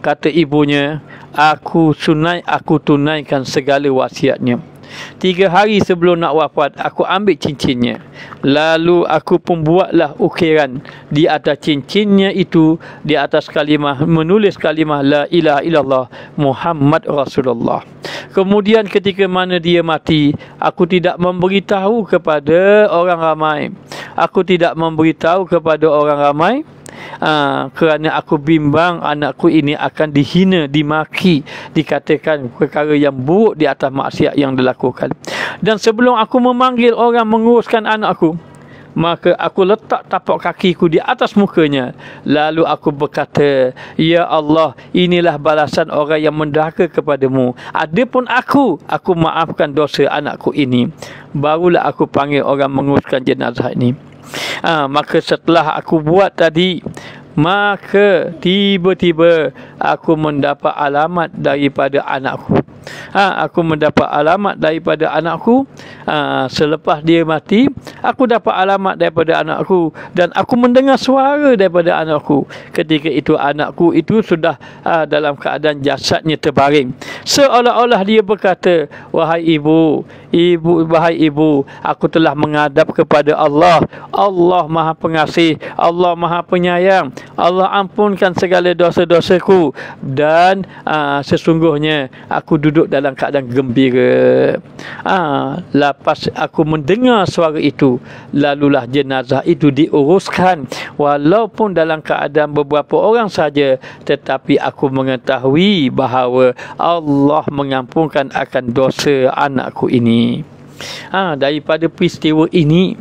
kata ibunya, aku tunaikan segala wasiatnya. 3 hari sebelum nak wafat, aku ambil cincinnya. Lalu aku pun buatlah ukiran di atas cincinnya itu, di atas kalimah, menulis kalimah La ilaha illallah Muhammad Rasulullah. Kemudian ketika mana dia mati, aku tidak memberitahu kepada orang ramai. Kerana aku bimbang anakku ini akan dihina, dimaki, dikatakan perkara yang buruk di atas maksiat yang dilakukan. Dan sebelum aku memanggil orang menguruskan anakku, maka aku letak tapak kakiku di atas mukanya. Lalu aku berkata, ya Allah, inilah balasan orang yang mendurhaka kepadamu. Adapun aku maafkan dosa anakku ini. Barulah aku panggil orang menguruskan jenazah ini. Maka setelah aku buat tadi, maka tiba-tiba aku mendapat alamat daripada anakku. Aku mendapat alamat daripada anakku. Selepas dia mati, aku dapat alamat daripada anakku, dan aku mendengar suara daripada anakku. Ketika itu anakku itu sudah dalam keadaan jasadnya terbaring. Seolah-olah dia berkata, wahai ibu, aku telah menghadap kepada Allah. Allah Maha Pengasih, Allah Maha Penyayang. Allah ampunkan segala dosa-dosaku, dan sesungguhnya aku duduk dalam keadaan gembira. Lepas aku mendengar suara itu, lalulah jenazah itu diuruskan, walaupun dalam keadaan beberapa orang saja, tetapi aku mengetahui bahawa Allah mengampunkan akan dosa anakku ini. Daripada peristiwa ini,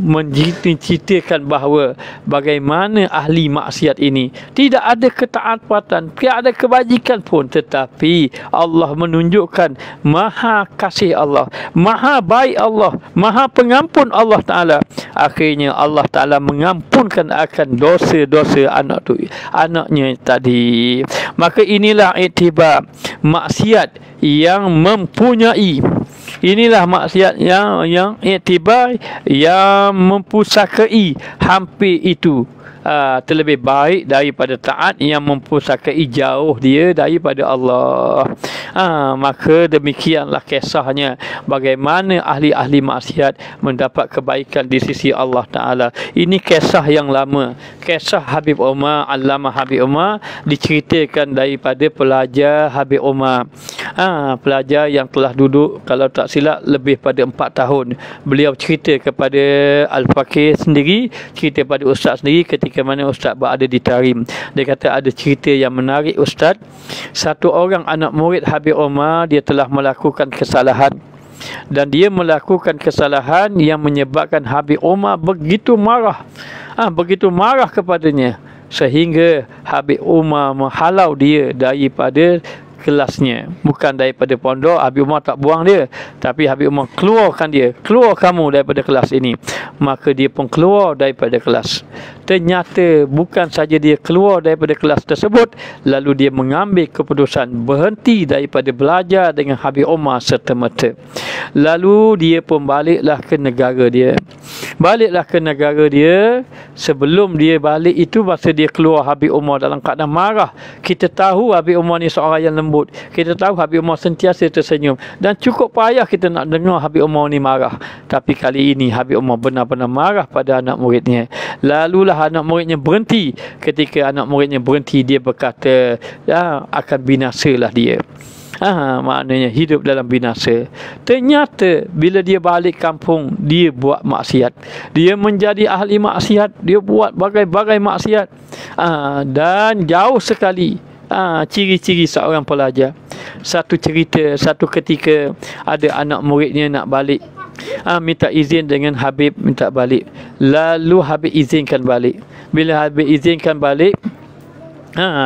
menceritakan bahawa bagaimana ahli maksiat ini tidak ada ketaatan, tidak ada kebajikan pun, tetapi Allah menunjukkan maha kasih Allah, maha baik Allah, maha pengampun Allah Ta'ala. Akhirnya Allah Ta'ala mengampunkan akan dosa-dosa anaknya tadi. Maka inilah iktibar maksiat yang mempunyai, inilah maksiat yang iktibar yang mempusakai hampir itu terlebih baik daripada taat yang mempusakai jauh dia daripada Allah. Maka demikianlah kisahnya bagaimana ahli-ahli maksiat mendapat kebaikan di sisi Allah Ta'ala. Ini kisah yang lama, kisah Habib Umar, Allamah Habib Umar, diceritakan daripada pelajar Habib Umar. Pelajar yang telah duduk, kalau tak silap, lebih pada 4 tahun. Beliau cerita kepada Al-Fakir sendiri, cerita pada Ustaz sendiri ketika mana Ustaz berada di Tarim. Dia kata ada cerita yang menarik, Ustaz. Satu orang anak murid Habib Umar, dia telah melakukan kesalahan, dan dia melakukan kesalahan yang menyebabkan Habib Umar begitu marah, begitu marah kepadanya, sehingga Habib Umar menghalau dia daripada kelasnya, bukan daripada pondok. Habib Umar tak buang dia, tapi Habib Umar keluarkan dia, keluar kamu daripada kelas ini. Maka dia pun keluar daripada kelas. Ternyata bukan saja dia keluar daripada kelas tersebut, lalu dia mengambil keputusan berhenti daripada belajar dengan Habib Umar serta-merta. Lalu dia pun baliklah ke negara dia. Baliklah ke negara dia. Sebelum dia balik itu, masa dia keluar, Habib Umar dalam keadaan marah. Kita tahu Habib Umar ni seorang yang lembut. Kita tahu Habib Umar sentiasa tersenyum, dan cukup payah kita nak dengar Habib Umar ni marah. Tapi kali ini Habib Umar benar-benar marah pada anak muridnya. Lalulah anak muridnya berhenti. Ketika anak muridnya berhenti, dia berkata, akan binasalah dia. Maknanya hidup dalam binasa. Ternyata bila dia balik kampung, dia buat maksiat. Dia menjadi ahli maksiat. Dia buat bagai-bagai maksiat. Dan jauh sekali ciri-ciri seorang pelajar. Satu cerita, satu ketika ada anak muridnya nak balik, minta izin dengan Habib, minta balik. Lalu Habib izinkan balik. Bila Habib izinkan balik,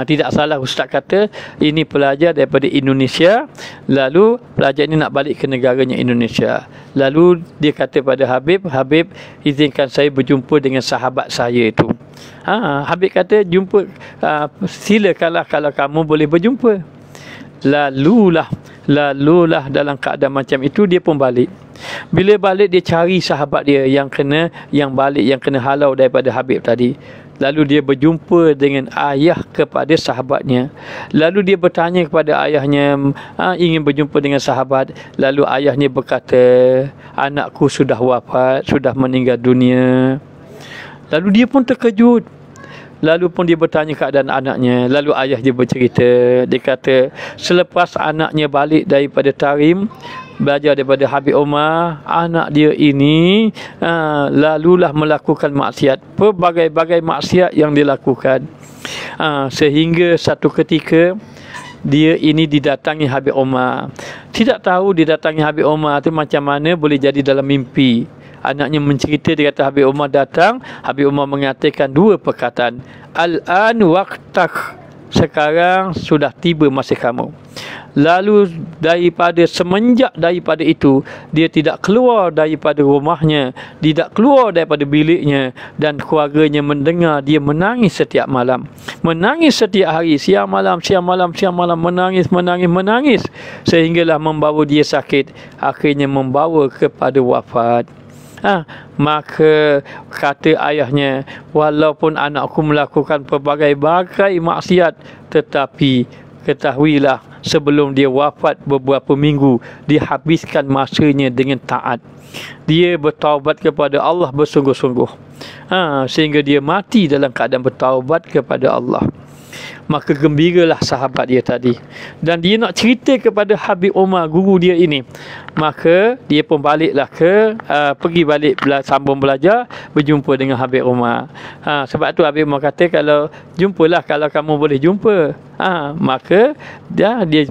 tidak salah Ustaz kata ini pelajar daripada Indonesia. Lalu pelajar ini nak balik ke negaranya Indonesia. Lalu dia kata pada Habib, Habib izinkan saya berjumpa dengan sahabat saya itu. Habib kata, jumpa, silakanlah kalau kamu boleh berjumpa. Lalulah dalam keadaan macam itu dia pun balik. Bila balik, dia cari sahabat dia yang kena halau daripada Habib tadi. Lalu dia berjumpa dengan ayah kepada sahabatnya. Lalu dia bertanya kepada ayahnya, ingin berjumpa dengan sahabat. Lalu ayahnya berkata, anakku sudah wafat, sudah meninggal dunia. Lalu dia pun terkejut. Lalu pun dia bertanya keadaan anaknya. Lalu ayah dia bercerita. Dia kata, selepas anaknya balik daripada Tarim, belajar daripada Habib Umar, anak dia ini lalulah melakukan maksiat, pelbagai-bagai maksiat yang dilakukan. Sehingga satu ketika dia ini didatangi Habib Umar. Tidak tahu didatangi Habib Umar itu macam mana, boleh jadi dalam mimpi. anaknya mencerita, dia kata Habib Umar datang. Habib Umar mengatakan dua perkataan. Al-an waqtak, sekarang sudah tiba masa kamu. Lalu semenjak daripada itu, dia tidak keluar daripada rumahnya, tidak keluar daripada biliknya, dan keluarganya mendengar dia menangis setiap malam, menangis setiap hari, siang malam, menangis, sehinggalah membawa dia sakit, akhirnya membawa kepada wafat. Maka kata ayahnya, walaupun anakku melakukan pelbagai-bagai maksiat, tetapi ketahuilah, sebelum dia wafat beberapa minggu, dia habiskan masanya dengan taat. Dia bertaubat kepada Allah bersungguh-sungguh, sehingga dia mati dalam keadaan bertaubat kepada Allah. Maka gembiralah sahabat dia tadi, dan dia nak cerita kepada Habib Umar, guru dia ini. Maka dia pun baliklah pergi balik sambung belajar, berjumpa dengan Habib Umar. Sebab tu Habib Umar kata, kalau kamu boleh jumpa. Maka dia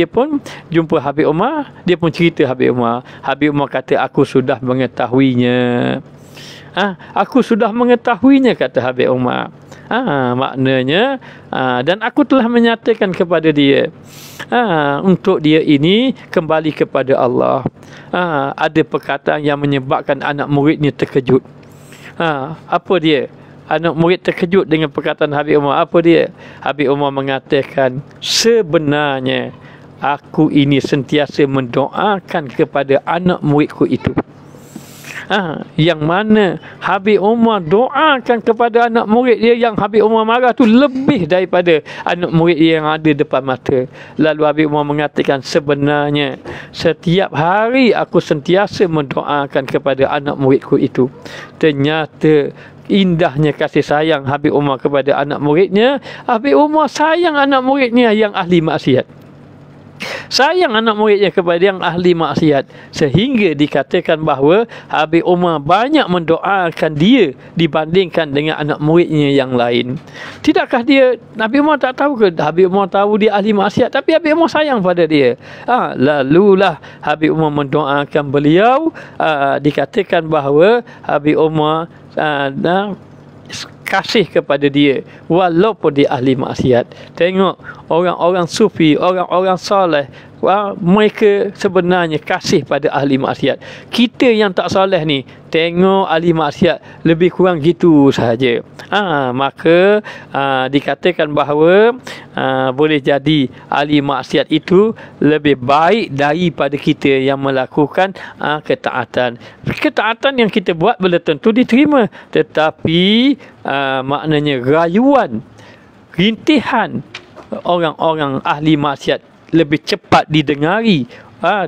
pun jumpa Habib Umar, dia pun cerita Habib Umar. Habib Umar kata, aku sudah mengetahuinya. Aku sudah mengetahuinya, kata Habib Umar. Maknanya, dan aku telah menyatakan kepada dia, untuk dia ini kembali kepada Allah. Ada perkataan yang menyebabkan anak muridnya terkejut. Apa dia? Anak murid terkejut dengan perkataan Habib Umar. Apa dia? Habib Umar mengatakan, sebenarnya aku ini sentiasa mendoakan kepada anak muridku itu. Yang mana Habib Umar doakan kepada anak murid dia yang Habib Umar marah tu lebih daripada anak murid dia yang ada depan mata. Lalu Habib Umar mengatakan, sebenarnya setiap hari aku sentiasa mendoakan kepada anak muridku itu. Ternyata indahnya kasih sayang Habib Umar kepada anak muridnya. Habib Umar sayang anak muridnya yang ahli maksiat, sayang anak muridnya kepada yang ahli maksiat, sehingga dikatakan bahawa Habib Umar banyak mendoakan dia dibandingkan dengan anak muridnya yang lain. Tidakkah Habib Umar tak tahu ke? Habib Umar tahu dia ahli maksiat, tapi Habib Umar sayang pada dia. Lalulah Habib Umar mendoakan beliau. Dikatakan bahawa Habib Umar kasih kepada dia walaupun dia ahli maksiat. Tengok orang-orang sufi, orang-orang soleh, mereka sebenarnya kasih pada ahli maksiat. Kita yang tak soleh ni, tengok ahli maksiat lebih kurang gitu sahaja. Maka dikatakan bahawa boleh jadi ahli maksiat itu lebih baik daripada kita yang melakukan ketaatan. Ketaatan yang kita buat belum tentu diterima, tetapi maknanya rayuan, rintihan orang-orang ahli maksiat lebih cepat didengari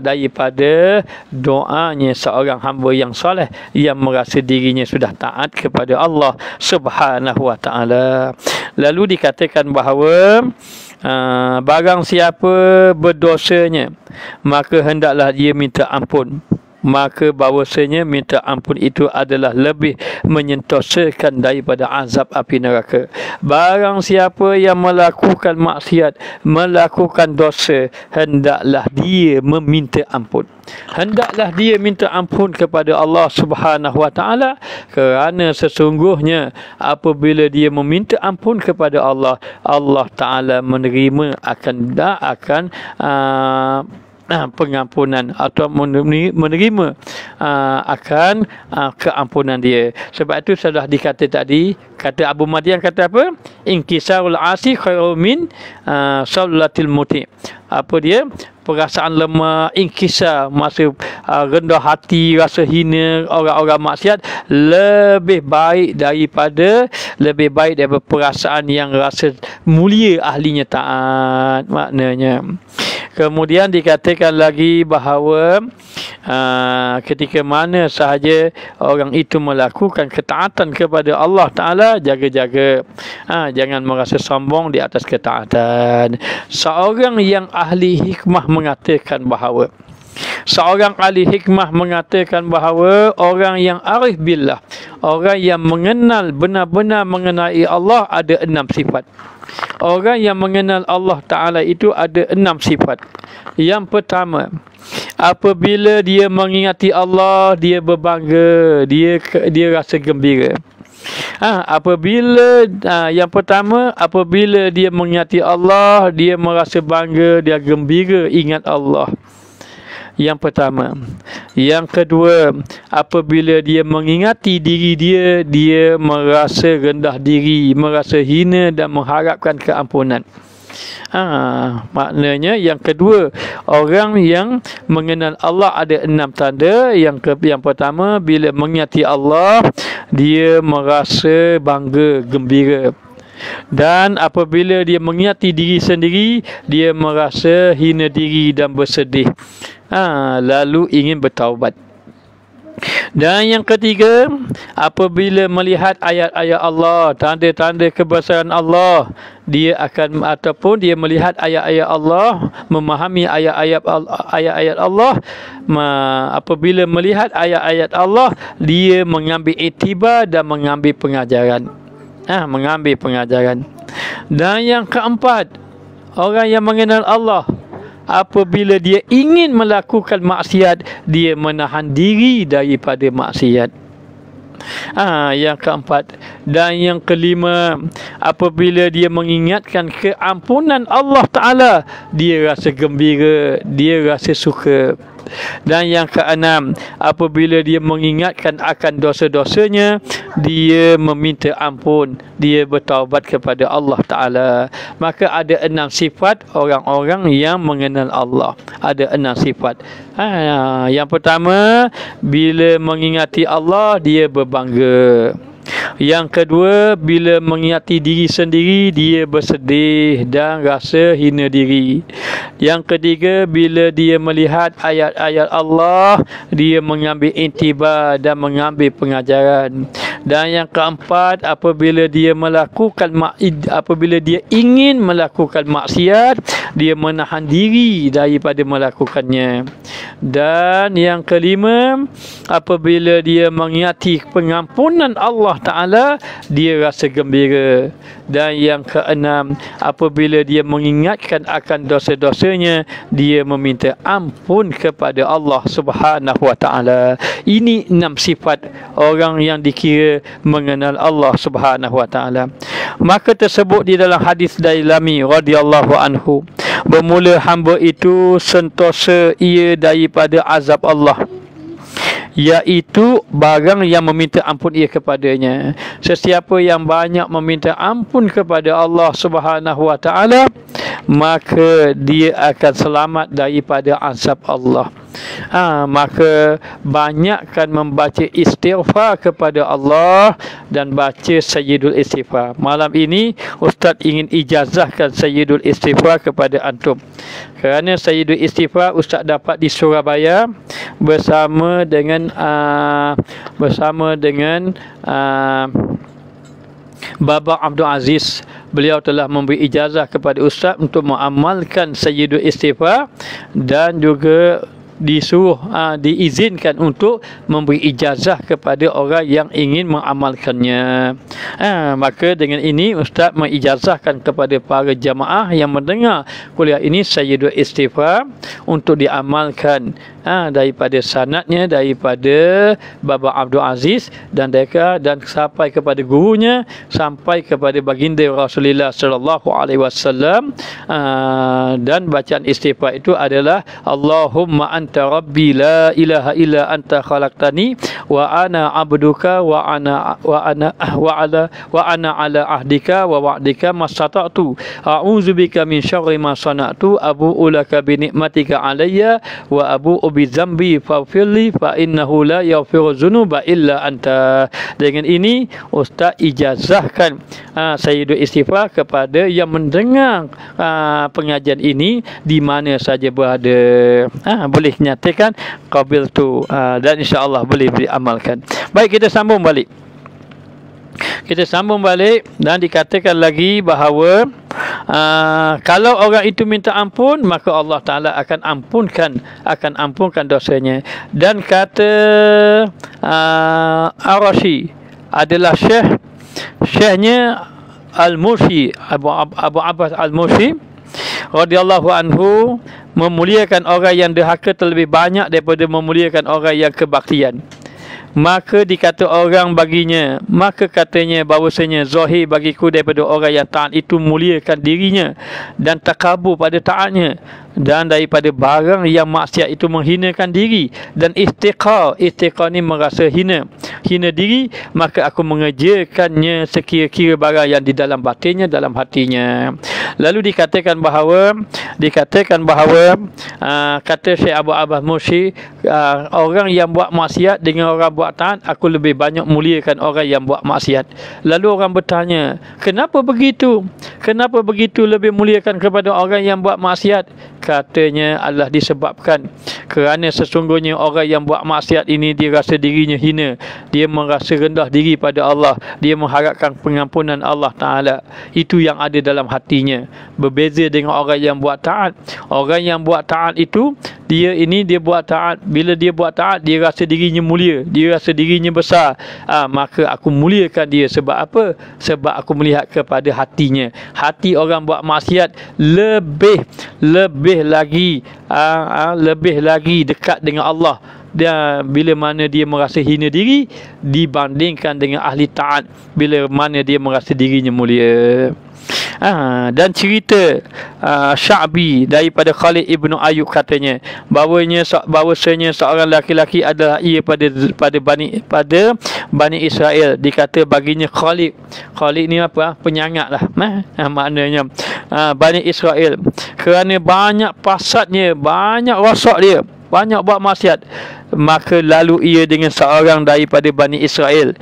daripada doanya seorang hamba yang soleh yang merasa dirinya sudah taat kepada Allah Subhanahu wa ta'ala. Lalu dikatakan bahawa barang siapa berdosanya, maka hendaklah dia minta ampun. Maka bahawasanya minta ampun itu adalah lebih menyentosakan daripada azab api neraka. Barang siapa yang melakukan maksiat, melakukan dosa, hendaklah dia meminta ampun. Hendaklah dia minta ampun kepada Allah Subhanahu wa ta'ala, kerana sesungguhnya apabila dia meminta ampun kepada Allah, Allah Ta'ala menerima akan pengampunan atau menerima akan keampunan dia. Sebab itu sudah dikata tadi, kata Abu Madian kata apa? Inkisarul asi khairu min salatil muti. Apa dia? Perasaan lemah, inkisar, masa rendah hati, rasa hina orang-orang maksiat lebih baik daripada perasaan yang rasa mulia ahlinya taat, maknanya. Kemudian dikatakan lagi bahawa ketika mana sahaja orang itu melakukan ketaatan kepada Allah Ta'ala, jaga-jaga, jangan merasa sombong di atas ketaatan. Seorang yang ahli hikmah mengatakan bahawa orang yang arif billah, orang yang mengenal, benar-benar mengenai Allah, ada 6 sifat. Orang yang mengenal Allah Ta'ala itu ada 6 sifat. Yang pertama, apabila dia mengingati Allah, dia berbangga, dia rasa gembira. Apabila yang pertama, apabila dia mengingati Allah, dia merasa bangga, dia gembira ingat Allah. Yang pertama. Yang kedua, apabila dia mengingati diri dia, dia merasa rendah diri, merasa hina dan mengharapkan keampunan. Maknanya yang kedua, orang yang mengenal Allah ada 6 tanda. Yang pertama, bila mengingati Allah, dia merasa bangga, gembira. Dan apabila dia mengingati diri sendiri, dia merasa hina diri dan bersedih. Lalu ingin bertaubat. Dan yang ketiga, apabila melihat ayat-ayat Allah, tanda-tanda kebesaran Allah, dia akan, ataupun dia melihat ayat-ayat Allah, memahami ayat-ayat Allah, apabila melihat ayat-ayat Allah, dia mengambil iktibar dan mengambil pengajaran. Mengambil pengajaran. Dan yang keempat, orang yang mengenal Allah, apabila dia ingin melakukan maksiat, dia menahan diri daripada maksiat. Yang keempat. Dan yang kelima, apabila dia mengingatkan keampunan Allah Ta'ala, dia rasa gembira, dia rasa suka. Dan yang keenam, apabila dia mengingatkan akan dosa-dosanya, dia meminta ampun, dia bertaubat kepada Allah Ta'ala. Maka ada 6 sifat orang-orang yang mengenal Allah. Ada 6 sifat. Yang pertama, bila mengingati Allah, dia berbangga. Yang kedua, bila mengingati diri sendiri, dia bersedih dan rasa hina diri. Yang ketiga, bila dia melihat ayat-ayat Allah, dia mengambil intibar dan mengambil pengajaran. Dan yang keempat, apabila dia ingin melakukan maksiat, dia menahan diri daripada melakukannya. Dan yang kelima, apabila dia mengingati pengampunan Allah Ta'ala, dia rasa gembira. Dan yang keenam, apabila dia mengingatkan akan dosa-dosanya, dia meminta ampun kepada Allah Subhanahu Wa Ta'ala. Ini 6 sifat orang yang dikira mengenal Allah Subhanahu Wa Ta'ala. Maka tersebut di dalam hadis Dailami radhiyallahu anhu, bermula hamba itu sentosa ia daripada azab Allah, iaitu barang yang meminta ampun ia kepadanya. Sesiapa yang banyak meminta ampun kepada Allah Subhanahu Wa Ta'ala, maka dia akan selamat daripada azab Allah. Maka banyakkan membaca istighfar kepada Allah dan baca Sayyidul Istighfar. Malam ini Ustaz ingin ijazahkan Sayyidul Istighfar kepada antum. Kerana Sayyidul Istighfar Ustaz dapat di Surabaya bersama dengan Baba Abdul Aziz. Beliau telah memberi ijazah kepada Ustaz untuk mengamalkan Sayyidul Istighfar, dan juga diizinkan untuk memberi ijazah kepada orang yang ingin mengamalkannya. Maka dengan ini Ustaz mengijazahkan kepada para jamaah yang mendengar kuliah ini Sayyidul Istighfar untuk diamalkan daripada sanadnya, daripada Baba Abdul Aziz dan sampai kepada gurunya, sampai kepada baginda Rasulullah sallallahu alaihi wasallam. Dan bacaan istighfar itu adalah Allahumma anta rabbi la ilaha illa anta khalaqtani wa ana abduka wa ana ala ahdika wa wa'dika mastata'tu a'udzubika min syarri ma sana'tu abu'u laka bi ni'matika alayya wa abu'u bi dzambi faghfirli fa innahu la yaghfiru dzunuba illa anta. Dengan ini Ustaz ijazahkan Sayyidul Istighfar kepada yang mendengar pengajian ini di mana saja berada. Boleh nyatakan qabil tu, dan insya-Allah boleh diamalkan. Baik, kita sambung balik. Dan dikatakan lagi bahawa kalau orang itu minta ampun, maka Allah Ta'ala akan ampunkan dosanya. Dan kata Ar-Rashi adalah syekhnya Al-Mursi, Abu Abbas Al-Mursi, radhiyallahu anhu memuliakan orang yang derhaka terlebih banyak daripada memuliakan orang yang kebaktian. Maka dikata orang baginya, maka katanya bahawasanya zahir bagiku daripada orang yang taat itu muliakan dirinya dan takabur pada taatnya, dan daripada barang yang maksiat itu menghinakan diri dan istiqar ni merasa hina diri, maka aku mengerjakannya sekira-kira barang yang di dalam batinnya, dalam hatinya. Lalu dikatakan bahawa kata Syekh Abu Abbas Mursi, orang yang buat maksiat dengan orang buat taat, aku lebih banyak muliakan orang yang buat maksiat. Lalu orang bertanya, kenapa begitu? Kenapa begitu lebih muliakan kepada orang yang buat maksiat? Katanya adalah disebabkan kerana sesungguhnya orang yang buat maksiat ini dia rasa dirinya hina, dia merasa rendah diri pada Allah, dia mengharapkan pengampunan Allah Ta'ala. Itu yang ada dalam hatinya. Berbeza dengan orang yang buat taat. Orang yang buat taat itu, dia buat taat. Bila dia buat taat, dia rasa dirinya mulia, dia rasa dirinya besar. Maka aku muliakan dia. Sebab apa? Sebab aku melihat kepada hatinya. Hati orang buat maksiat lebih lagi dekat dengan Allah dia bila mana dia merasa hina diri dibandingkan dengan ahli taat bila mana dia merasa dirinya mulia. Dan cerita Sya'bi daripada Khalid ibnu Ayub katanya bahawasanya seorang lelaki adalah ia pada Bani Israel. Dikata baginya Khalid ni apa? Penyangat lah maknanya Bani Israel, kerana banyak pasadnya, banyak rosak dia, banyak buat maksiat. Maka lalu ia dengan seorang daripada Bani Israel,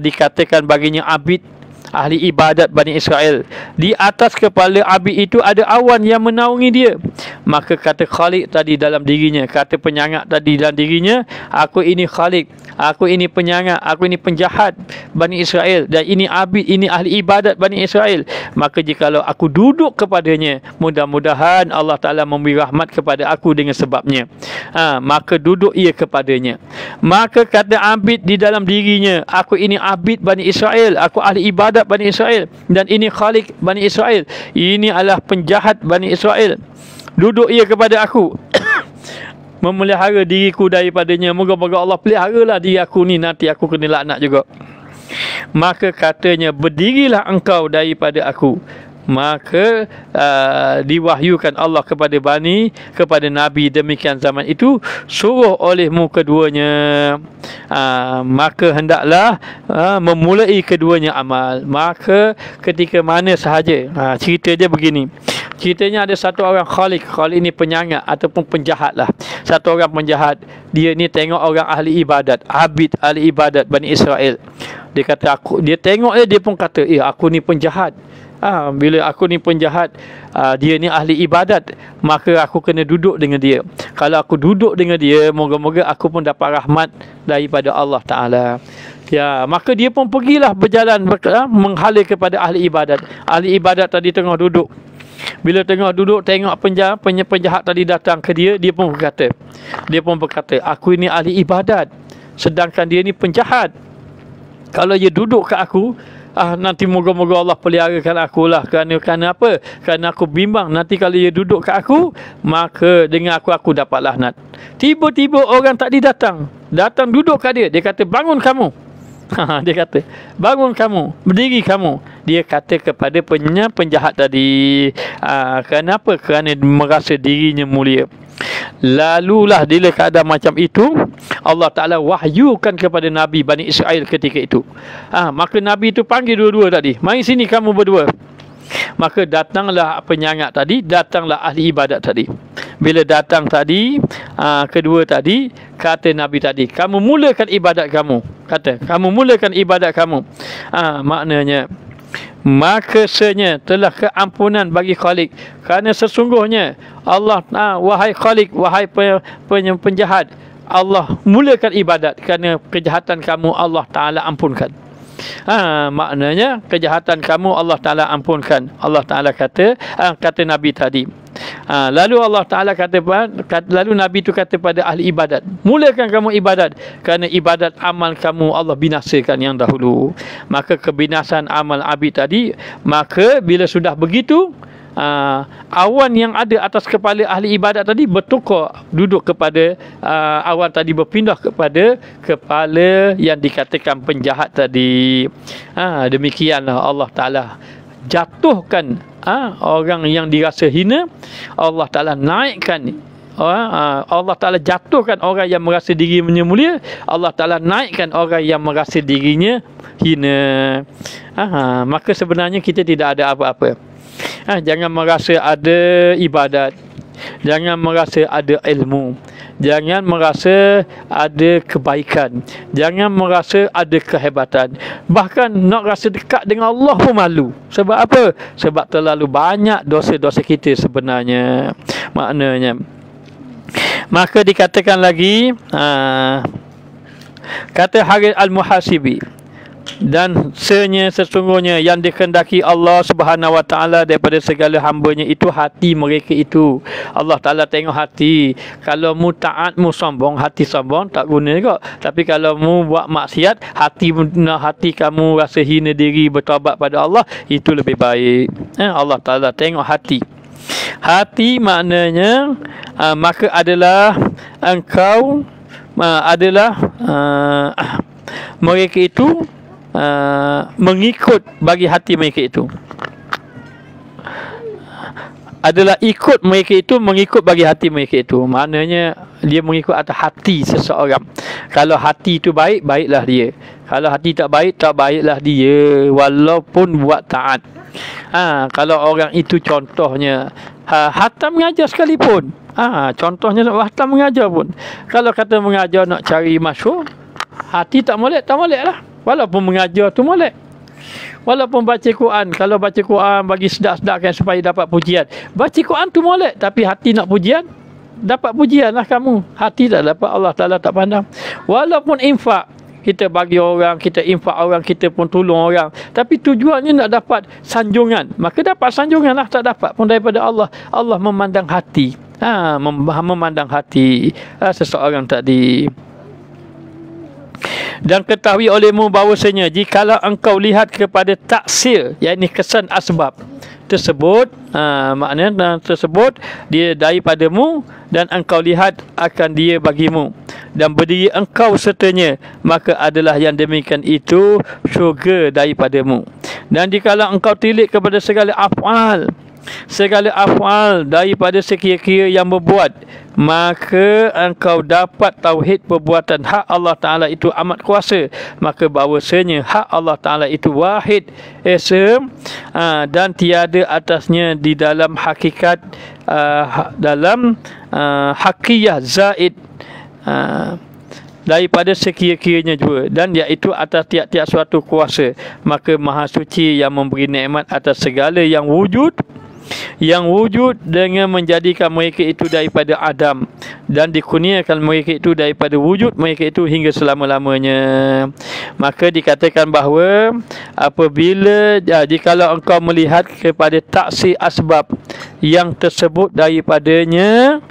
dikatakan baginya Abid, ahli ibadat Bani Israel. Di atas kepala Abid itu ada awan yang menaungi dia. Maka kata Khalid tadi dalam dirinya, kata penyangat tadi dalam dirinya, aku ini Khalid, aku ini penyangat, aku ini penjahat Bani Israel, dan ini Abid, ini ahli ibadat Bani Israel. Maka jikalau aku duduk kepadanya, mudah-mudahan Allah Ta'ala memberi rahmat kepada aku dengan sebabnya. Maka duduk ia kepadanya. Maka kata Abid di dalam dirinya, aku ini Abid Bani Israel, aku ahli ibadat Bani Israel, dan ini Khalid Bani Israel, ini adalah penjahat Bani Israel. Duduk ia kepada aku memelihara diriku daripadanya. Moga-moga Allah peliharalah diri aku ni, nanti aku kena laknat juga. Maka katanya, berdirilah engkau daripada aku. Maka diwahyukan Allah kepada Nabi demikian zaman itu, suruh olehmu keduanya, maka hendaklah memulai keduanya amal. Maka ketika mana sahaja, cerita dia begini. Ceritanya ada satu orang Khalid ini penyangat ataupun penjahat lah. Satu orang penjahat. Dia ni tengok orang ahli ibadat, Abid ahli ibadat Bani Israel. Dia kata dia tengok dia pun kata, aku ni penjahat. Bila aku ni penjahat, dia ni ahli ibadat, maka aku kena duduk dengan dia. Kalau aku duduk dengan dia, moga-moga aku pun dapat rahmat daripada Allah Ta'ala. Ya, maka dia pun pergilah berjalan menghala kepada ahli ibadat. Ahli ibadat tadi tengah duduk. Bila tengah duduk tengok penjahat tadi datang ke dia, dia pun berkata, aku ini ahli ibadat, sedangkan dia ni penjahat. Kalau dia duduk ke aku, nanti moga-moga Allah peliharakan aku lah. Kerana apa? Kerana aku bimbang nanti kalau dia duduk ke aku, maka dengan aku dapat laknat. Tiba-tiba orang tadi datang duduk kat dia. Dia kata, bangun kamu. Dia kata, bangun kamu, berdiri kamu. Dia kata kepada penjahat tadi. Kenapa? Kerana merasa dirinya mulia. Lalulah bila keadaan macam itu, Allah Ta'ala wahyukan kepada Nabi Bani Israel ketika itu. Maka Nabi itu panggil dua-dua tadi, mari sini kamu berdua. Maka datanglah penyangat tadi, datanglah ahli ibadat tadi. Bila datang tadi, kedua tadi, kata Nabi tadi, kamu mulakan ibadat kamu. Kamu mulakan ibadat kamu. Maknanya, maka senyap telah keampunan bagi Khalid, kerana sesungguhnya Allah, wahai Khalid, wahai penjahat, Allah mulakan ibadat, kerana kejahatan kamu Allah Ta'ala ampunkan. Maknanya kejahatan kamu Allah Ta'ala ampunkan. Allah Ta'ala kata Nabi tadi. Lalu Allah Ta'ala lalu Nabi itu kata pada ahli ibadat, mulakan kamu ibadat, kerana ibadat amal kamu Allah binasakan yang dahulu. Maka kebinasan amal Abid tadi, maka bila sudah begitu, awan yang ada atas kepala ahli ibadat tadi bertukar duduk kepada awan tadi, berpindah kepada kepala yang dikatakan penjahat tadi. Demikianlah Allah Ta'ala jatuhkan orang yang dirasa hina, Allah Ta'ala naikkan. Allah Ta'ala jatuhkan orang yang merasa dirinya mulia, Allah Ta'ala naikkan orang yang merasa dirinya hina. Maka sebenarnya kita tidak ada apa-apa. Jangan merasa ada ibadat, jangan merasa ada ilmu, jangan merasa ada kebaikan, jangan merasa ada kehebatan. Bahkan nak rasa dekat dengan Allah pun malu. Sebab apa? Sebab terlalu banyak dosa-dosa kita sebenarnya. Maknanya, maka dikatakan lagi, kata Harith Al-Muhasibi, dan sesungguhnya yang dikehendaki Allah Subhanahu Wa Taala daripada segala hamba-Nya itu hati mereka itu. Allah Taala tengok hati. Kalau mu taat, mu sombong, hati sombong tak guna juga. Tapi kalau mu buat maksiat, hati kamu rasa hina diri, bertaubat pada Allah, itu lebih baik. Allah Taala tengok hati. Hati maknanya maka adalah engkau adalah mereka itu mengikut bagi hati mereka itu, adalah ikut mereka itu, mengikut bagi hati mereka itu. Maknanya dia mengikut atas hati seseorang. Kalau hati itu baik, baiklah dia. Kalau hati tak baik, tak baiklah dia, walaupun buat taat. Kalau orang itu contohnya hatam mengajar sekalipun, contohnya hatam mengajar pun, kalau kata mengajar nak cari masyhur, hati tak molek, tak molek lah. Walaupun mengajar tu molek, walaupun baca Quran, kalau baca Quran bagi sedap-sedapkan supaya dapat pujian, baca Quran tu molek, tapi hati nak pujian, dapat pujian lah kamu, hati tak dapat, Allah Ta'ala tak pandang. Walaupun infak, kita bagi orang, kita infak orang, kita pun tolong orang, tapi tujuannya nak dapat sanjungan, maka dapat sanjungan lah. Tak dapat pun daripada Allah. Allah memandang hati, memandang hati seseorang tadi. Dan ketahui olehmu bahawasanya jikalau engkau lihat kepada taksir, yakni kesan asbab tersebut, maknanya tersebut dia daripadamu, dan engkau lihat akan dia bagimu, dan berdiri engkau sertanya, maka adalah yang demikian itu syurga daripadamu. Dan jikalau engkau tilik kepada segala af'al daripada sekira-kira yang berbuat, maka engkau dapat tauhid perbuatan hak Allah Ta'ala itu amat kuasa. Maka bahawasanya hak Allah Ta'ala itu wahid esa, dan tiada atasnya di dalam hakikat, dalam hakiyah zaid daripada sekira-kiranya juga, dan iaitu atas tiap-tiap suatu kuasa. Maka Maha Suci yang memberi nikmat atas segala yang wujud dengan menjadikan mereka itu daripada Adam, dan dikurniakan mereka itu daripada wujud mereka itu hingga selama-lamanya. Maka dikatakan bahawa apabila jikalau engkau melihat kepada taksir asbab yang tersebut daripadamu,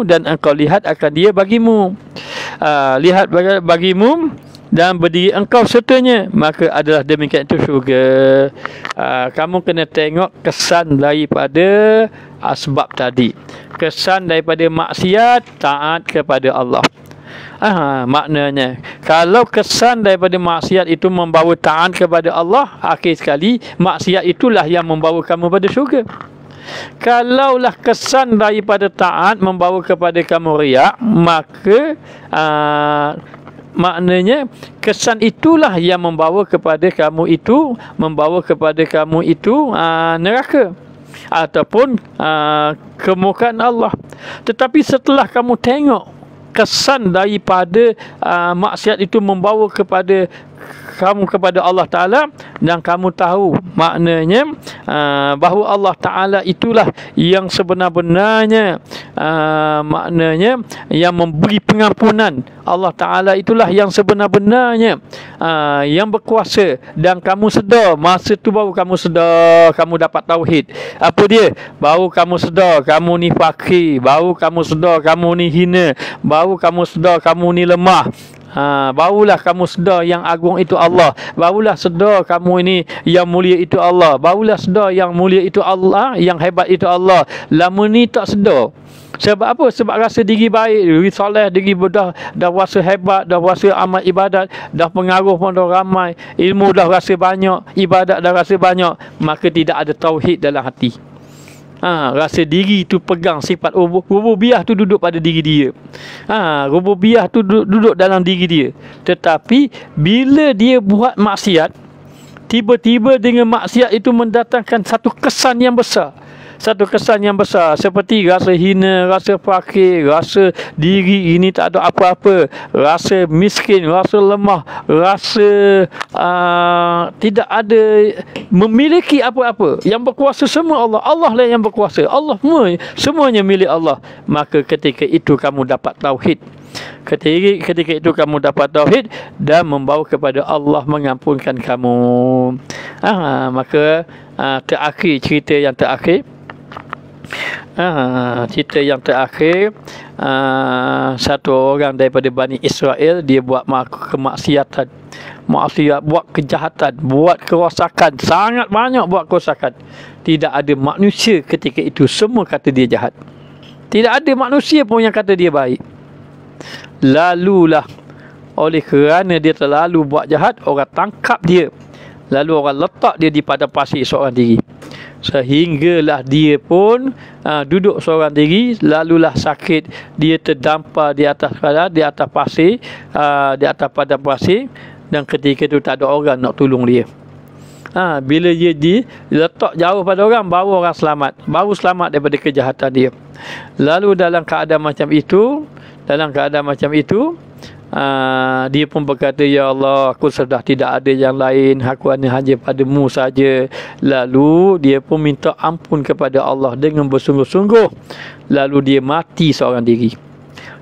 dan engkau lihat akan dia bagimu, lihat bagimu dan berdiri engkau sertanya, maka adalah demikian itu syurga. Kamu kena tengok kesan daripada asbab tadi. Kesan daripada maksiat, taat kepada Allah. Maknanya kalau kesan daripada maksiat itu membawa taat kepada Allah, akhir sekali maksiat itulah yang membawa kamu pada syurga. Kalaulah kesan daripada taat membawa kepada kamu riak, maka maknanya kesan itulah yang membawa kepada kamu itu neraka ataupun kemurkaan Allah. Tetapi setelah kamu tengok kesan daripada maksiat itu membawa kepada kamu kepada Allah Ta'ala, dan kamu tahu maknanya bahawa Allah Ta'ala itulah yang sebenar-benarnya maknanya yang memberi pengampunan. Allah Ta'ala itulah yang sebenar-benarnya yang berkuasa, dan kamu sedar, masa tu baru kamu sedar kamu dapat tauhid. Apa dia? Baru kamu sedar kamu ni fakir, baru kamu sedar kamu ni hina, baru kamu sedar kamu ni lemah. Barulah kamu sedar yang agung itu Allah. Barulah sedar kamu ini yang mulia itu Allah. Barulah sedar yang mulia itu Allah, yang hebat itu Allah. Lama ni tak sedar. Sebab apa? Sebab rasa diri baik, diri soleh, diri dah rasa hebat, dah rasa amal ibadat, dah pengaruh pun dah ramai, ilmu dah rasa banyak, ibadat dah rasa banyak, maka tidak ada tauhid dalam hati. Rasa diri tu pegang sifat rububiyah tu duduk pada diri dia. Rububiyah tu duduk dalam diri dia. Tetapi bila dia buat maksiat, tiba-tiba dengan maksiat itu mendatangkan satu kesan yang besar. Satu kesan yang besar, seperti rasa hina, rasa fakir, rasa diri ini tak ada apa-apa, rasa miskin, rasa lemah, rasa tidak ada memiliki apa-apa. Yang berkuasa semua Allah. Allah lah yang berkuasa. Allah semuanya milik Allah. Maka ketika itu kamu dapat tauhid. Ketika itu kamu dapat tauhid dan membawa kepada Allah mengampunkan kamu. Maka terakhir, cerita yang terakhir, satu orang daripada Bani Israel, dia buat kemaksiatan, buat kejahatan, buat kerosakan, sangat banyak buat kerosakan. Tidak ada manusia ketika itu, semua kata dia jahat. Tidak ada manusia pun yang kata dia baik. Lalulah, oleh kerana dia terlalu buat jahat, orang tangkap dia. Lalu orang letak dia di padang pasir seorang diri. Sehinggalah dia pun duduk seorang diri, lalulah sakit, dia terdampar di atas pasir, di atas padang pasir, dan ketika itu tak ada orang nak tolong dia. Bila dia diletak jauh pada orang, baru orang selamat, baru selamat daripada kejahatan dia. Lalu dalam keadaan macam itu, dia pun berkata, ya Allah, aku sudah tidak ada yang lain, aku hanya padamu saja. Lalu dia pun minta ampun kepada Allah dengan bersungguh-sungguh. Lalu dia mati seorang diri.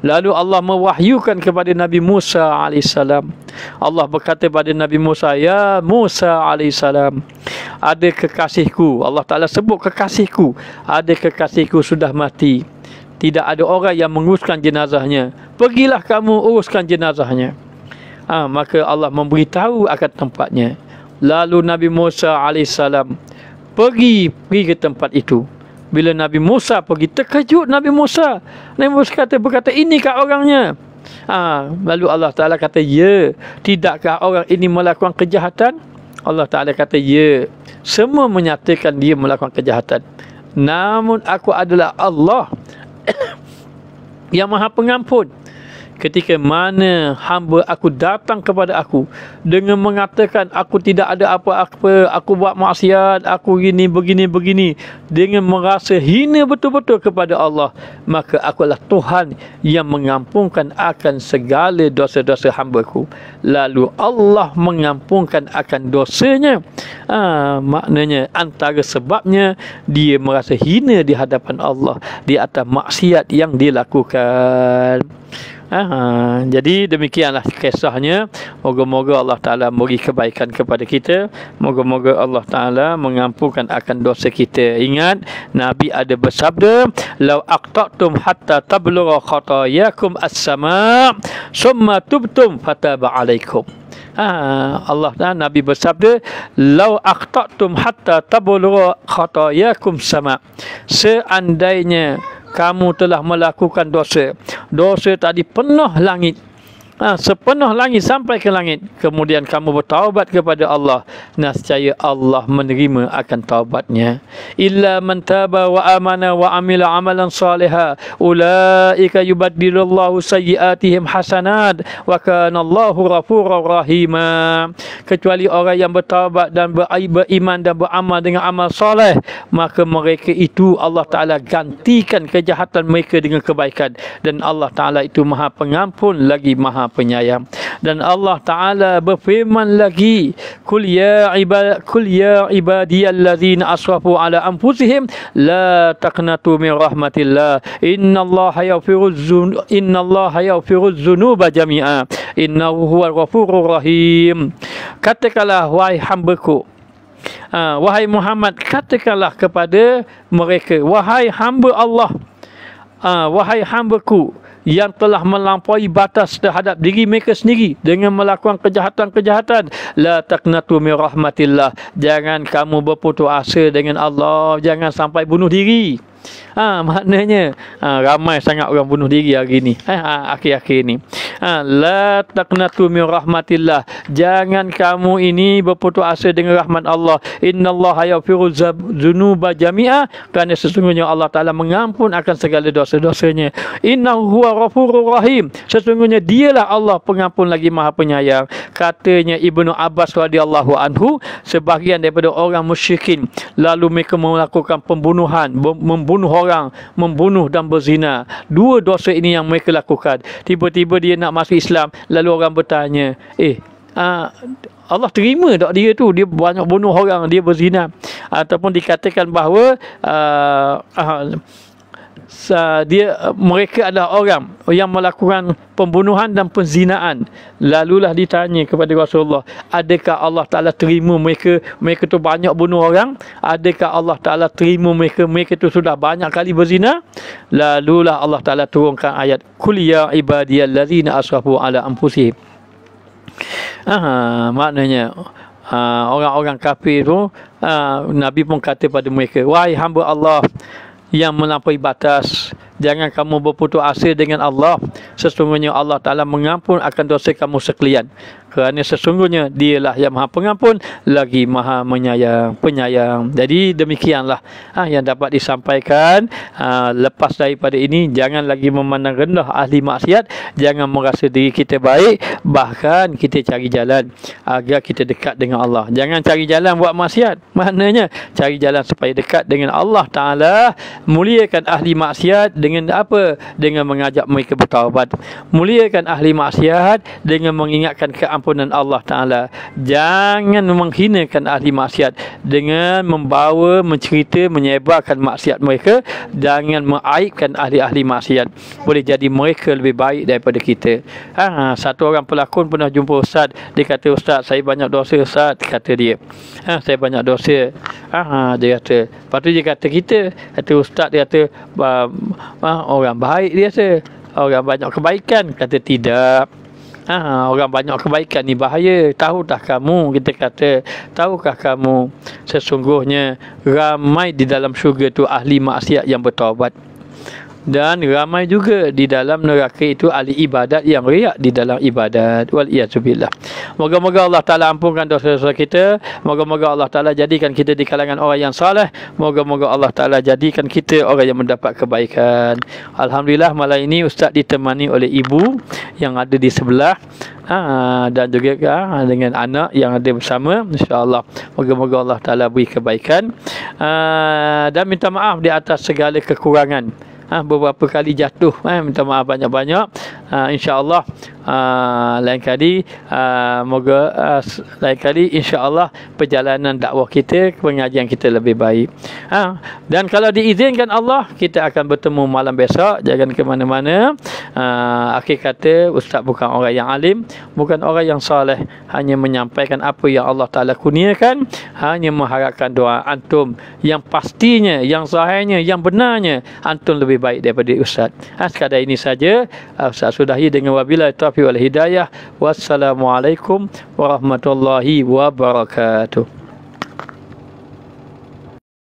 Lalu Allah mewahyukan kepada Nabi Musa AS. Allah berkata kepada Nabi Musa, ya Musa AS, ada kekasihku. Allah Ta'ala sebut kekasihku. Ada kekasihku sudah mati. Tidak ada orang yang menguruskan jenazahnya. Pergilah kamu uruskan jenazahnya. Maka Allah memberitahu akan tempatnya. Lalu Nabi Musa AS pergi ke tempat itu. Bila Nabi Musa pergi, terkejut Nabi Musa. Nabi Musa berkata, inikah orangnya? Lalu Allah Ta'ala kata, ya, tidakkah orang ini melakukan kejahatan? Allah Ta'ala kata, ya, semua menyatakan dia melakukan kejahatan. Namun aku adalah Allah yang Maha Pengampun. Ketika mana hamba aku datang kepada aku dengan mengatakan aku tidak ada apa-apa, aku buat maksiat, aku begini, dengan merasa hina betul-betul kepada Allah, maka akulah Tuhan yang mengampunkan akan segala dosa-dosa hamba-Ku. Lalu Allah mengampunkan akan dosanya. Maknanya antara sebabnya dia merasa hina di hadapan Allah di atas maksiat yang dilakukan. Jadi demikianlah kisahnya. Moga-moga Allah Ta'ala beri kebaikan kepada kita. Moga-moga Allah Ta'ala mengampunkan akan dosa kita. Ingat, Nabi ada bersabda, "Lau aqta'tum hatta tablugha khatayakum as-sama' summa tubtum fataba 'alaikum." Allah Ta'ala, Nabi bersabda, "Lau aqta'tum hatta tablugha khatayakum sama." Seandainya kamu telah melakukan dosa tadi penuh langit, sepenuh langit sampai ke langit, kemudian kamu bertaubat kepada Allah, nescaya Allah menerima akan taubatnya. Illa man taba wa amana wa amila amalan salihan ulaika yubaddilullahu sayyiatihim hasanat wa kana Allahu ghafurur rahima. Kecuali orang yang bertaubat dan beriman dan beramal dengan amal soleh, maka mereka itu Allah Ta'ala gantikan kejahatan mereka dengan kebaikan, dan Allah Ta'ala itu Maha Pengampun lagi Maha Penyayang. Dan Allah Ta'ala berfirman lagi, Kul ya ibadiyallazina asrafu ala anfusihim la taqnatu min rahmatillah innallaha yaghfiruz dzunuba jami'a innahu huwal ghafurur rahim. Katakanlah, wahai hamba-Ku, wahai Muhammad, katakanlah kepada mereka, wahai hamba Allah, wahai hamba-Ku, yang telah melampaui batas terhadap diri mereka sendiri dengan melakukan kejahatan-kejahatan. La taqnatu min rahmatillah. Jangan kamu berputus asa dengan Allah, jangan sampai bunuh diri. Maknanya ramai sangat orang bunuh diri hari ni, akhir-akhir ni. La taqnatu min rahmatillah. Jangan kamu ini berputus asa dengan rahmat Allah. Innallaha yaghfiru dzunuba jami'a. Kerana sesungguhnya Allah Ta'ala mengampun akan segala dosa-dosanya. Innahu huwa ghafurur rahim. Sesungguhnya dialah Allah pengampun lagi maha penyayang. Katanya Ibnu Abbas radhiyallahu anhu, sebahagian daripada orang musyrikin lalu mereka melakukan pembunuhan, membunuh orang, membunuh dan berzina. Dua dosa ini yang mereka lakukan. Tiba-tiba dia nak masuk Islam, lalu orang bertanya, Allah terima tak dia tu? Dia banyak bunuh orang, dia berzina. Ataupun dikatakan bahawa mereka adalah orang yang melakukan pembunuhan dan penzinaan. Lalulah ditanya kepada Rasulullah, adakah Allah Ta'ala terima mereka tu banyak bunuh orang? Adakah Allah Ta'ala terima mereka tu sudah banyak kali berzina? Lalulah Allah Ta'ala turunkan ayat, Qul ya ibadiyallazina asrafu ala anfusihim. Maknanya orang-orang kafir tu, Nabi pun kata pada mereka, wahai hamba Allah yang melampaui batas, jangan kamu berputus asa dengan Allah. Sesungguhnya Allah Ta'ala mengampun akan dosa kamu sekalian. Kerana sesungguhnya dialah yang maha pengampun lagi maha penyayang. Jadi demikianlah yang dapat disampaikan. Lepas daripada ini, jangan lagi memandang rendah ahli maksiat. Jangan merasa diri kita baik. Bahkan kita cari jalan agar kita dekat dengan Allah. Jangan cari jalan buat maksiat. Maknanya cari jalan supaya dekat dengan Allah Ta'ala. Muliakan ahli maksiat dengan apa? Dengan mengajak mereka bertaubat. Muliakan ahli maksiat dengan mengingatkan keampunan Allah Ta'ala. Jangan menghinakan ahli maksiat dengan membawa, mencerita, menyebarkan maksiat mereka. Jangan mengaibkan ahli-ahli maksiat. Boleh jadi mereka lebih baik daripada kita. Satu orang pelakon pernah jumpa Ustaz. Dia kata, Ustaz, saya banyak dosa Ustaz. Kata dia, saya banyak dosa. Dia kata, lepas tu dia kata kata Ustaz, dia kata orang baik, dia kata orang banyak kebaikan. Kata tidak, orang banyak kebaikan ni bahaya. Tahukah kamu, kita kata, tahukah kamu sesungguhnya ramai di dalam syurga tu ahli maksiat yang bertaubat, dan ramai juga di dalam neraka itu ahli ibadat yang riak di dalam ibadat. Waliyadzubillah. Moga-moga Allah Ta'ala ampunkan dosa-dosa kita. Moga-moga Allah Ta'ala jadikan kita di kalangan orang yang saleh. Moga-moga Allah Ta'ala jadikan kita orang yang mendapat kebaikan. Alhamdulillah, malam ini Ustaz ditemani oleh ibu yang ada di sebelah, dan juga dengan anak yang ada bersama. InsyaAllah moga-moga Allah Ta'ala beri kebaikan, dan minta maaf di atas segala kekurangan. Beberapa kali jatuh, minta maaf banyak-banyak. InsyaAllah lain kali lain kali insya-Allah perjalanan dakwah kita, pengajian kita lebih baik. Dan kalau diizinkan Allah, kita akan bertemu malam besok. Jangan ke mana-mana. Akhir kata, Ustaz bukan orang yang alim, bukan orang yang saleh, hanya menyampaikan apa yang Allah Ta'ala kurniakan, hanya mengharapkan doa antum yang pastinya, yang zahirnya, yang benarnya antum lebih baik daripada Ustaz. Sekadar ini saja. Ustaz sudahi dengan wabillahi taufiq wal hidayah. Wassalamualaikum warahmatullahi wabarakatuh.